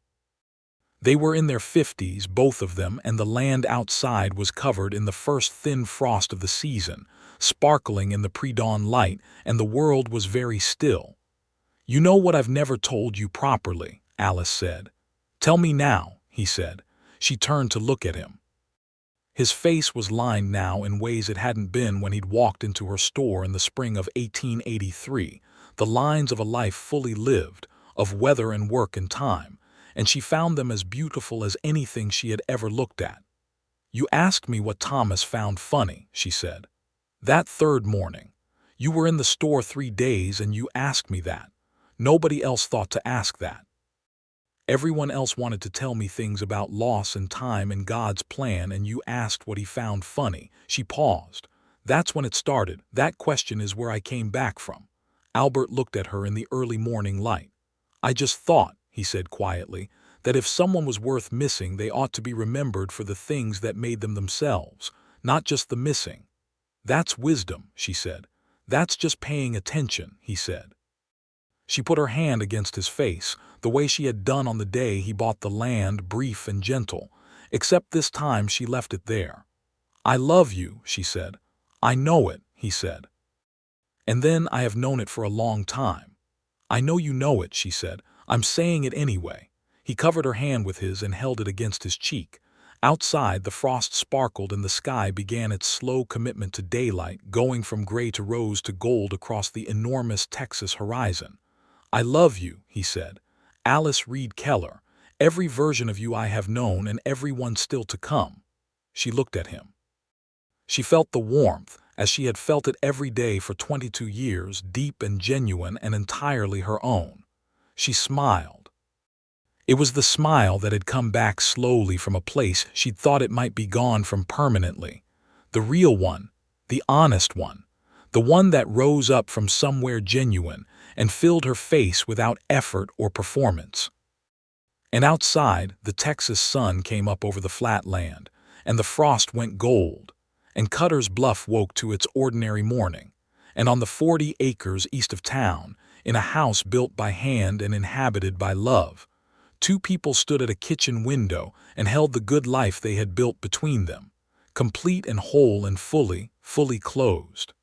They were in their 50s, both of them, and the land outside was covered in the first thin frost of the season, sparkling in the pre-dawn light, and the world was very still. "You know what I've never told you properly," Alice said. "Tell me now," he said. She turned to look at him. His face was lined now in ways it hadn't been when he'd walked into her store in the spring of 1883, the lines of a life fully lived, of weather and work and time, and she found them as beautiful as anything she had ever looked at. "You asked me what Thomas found funny," she said. "That third morning. You were in the store 3 days and you asked me that. Nobody else thought to ask that. Everyone else wanted to tell me things about loss and time and God's plan, and you asked what he found funny." She paused. "That's when it started. That question is where I came back from." Albert looked at her in the early morning light. "I just thought," he said quietly, "that if someone was worth missing, they ought to be remembered for the things that made them themselves, not just the missing." "That's wisdom," she said. "That's just paying attention," he said. She put her hand against his face, the way she had done on the day he bought the land, brief and gentle, except this time she left it there. "I love you," she said. "I know it," he said. "And then I have known it for a long time." "I know you know it," she said. "I'm saying it anyway." He covered her hand with his and held it against his cheek. Outside, the frost sparkled and the sky began its slow commitment to daylight, going from gray to rose to gold across the enormous Texas horizon. "I love you," he said. "Alice Reed Keller. Every version of you I have known and every one still to come." She looked at him. She felt the warmth, as she had felt it every day for 22 years, deep and genuine and entirely her own. She smiled. It was the smile that had come back slowly from a place she'd thought it might be gone from permanently. The real one, the honest one, the one that rose up from somewhere genuine and filled her face without effort or performance. And outside, the Texas sun came up over the flat land, and the frost went gold, and Cutter's Bluff woke to its ordinary morning, and on the 40 acres east of town, in a house built by hand and inhabited by love, 2 people stood at a kitchen window and held the good life they had built between them, complete and whole and fully closed.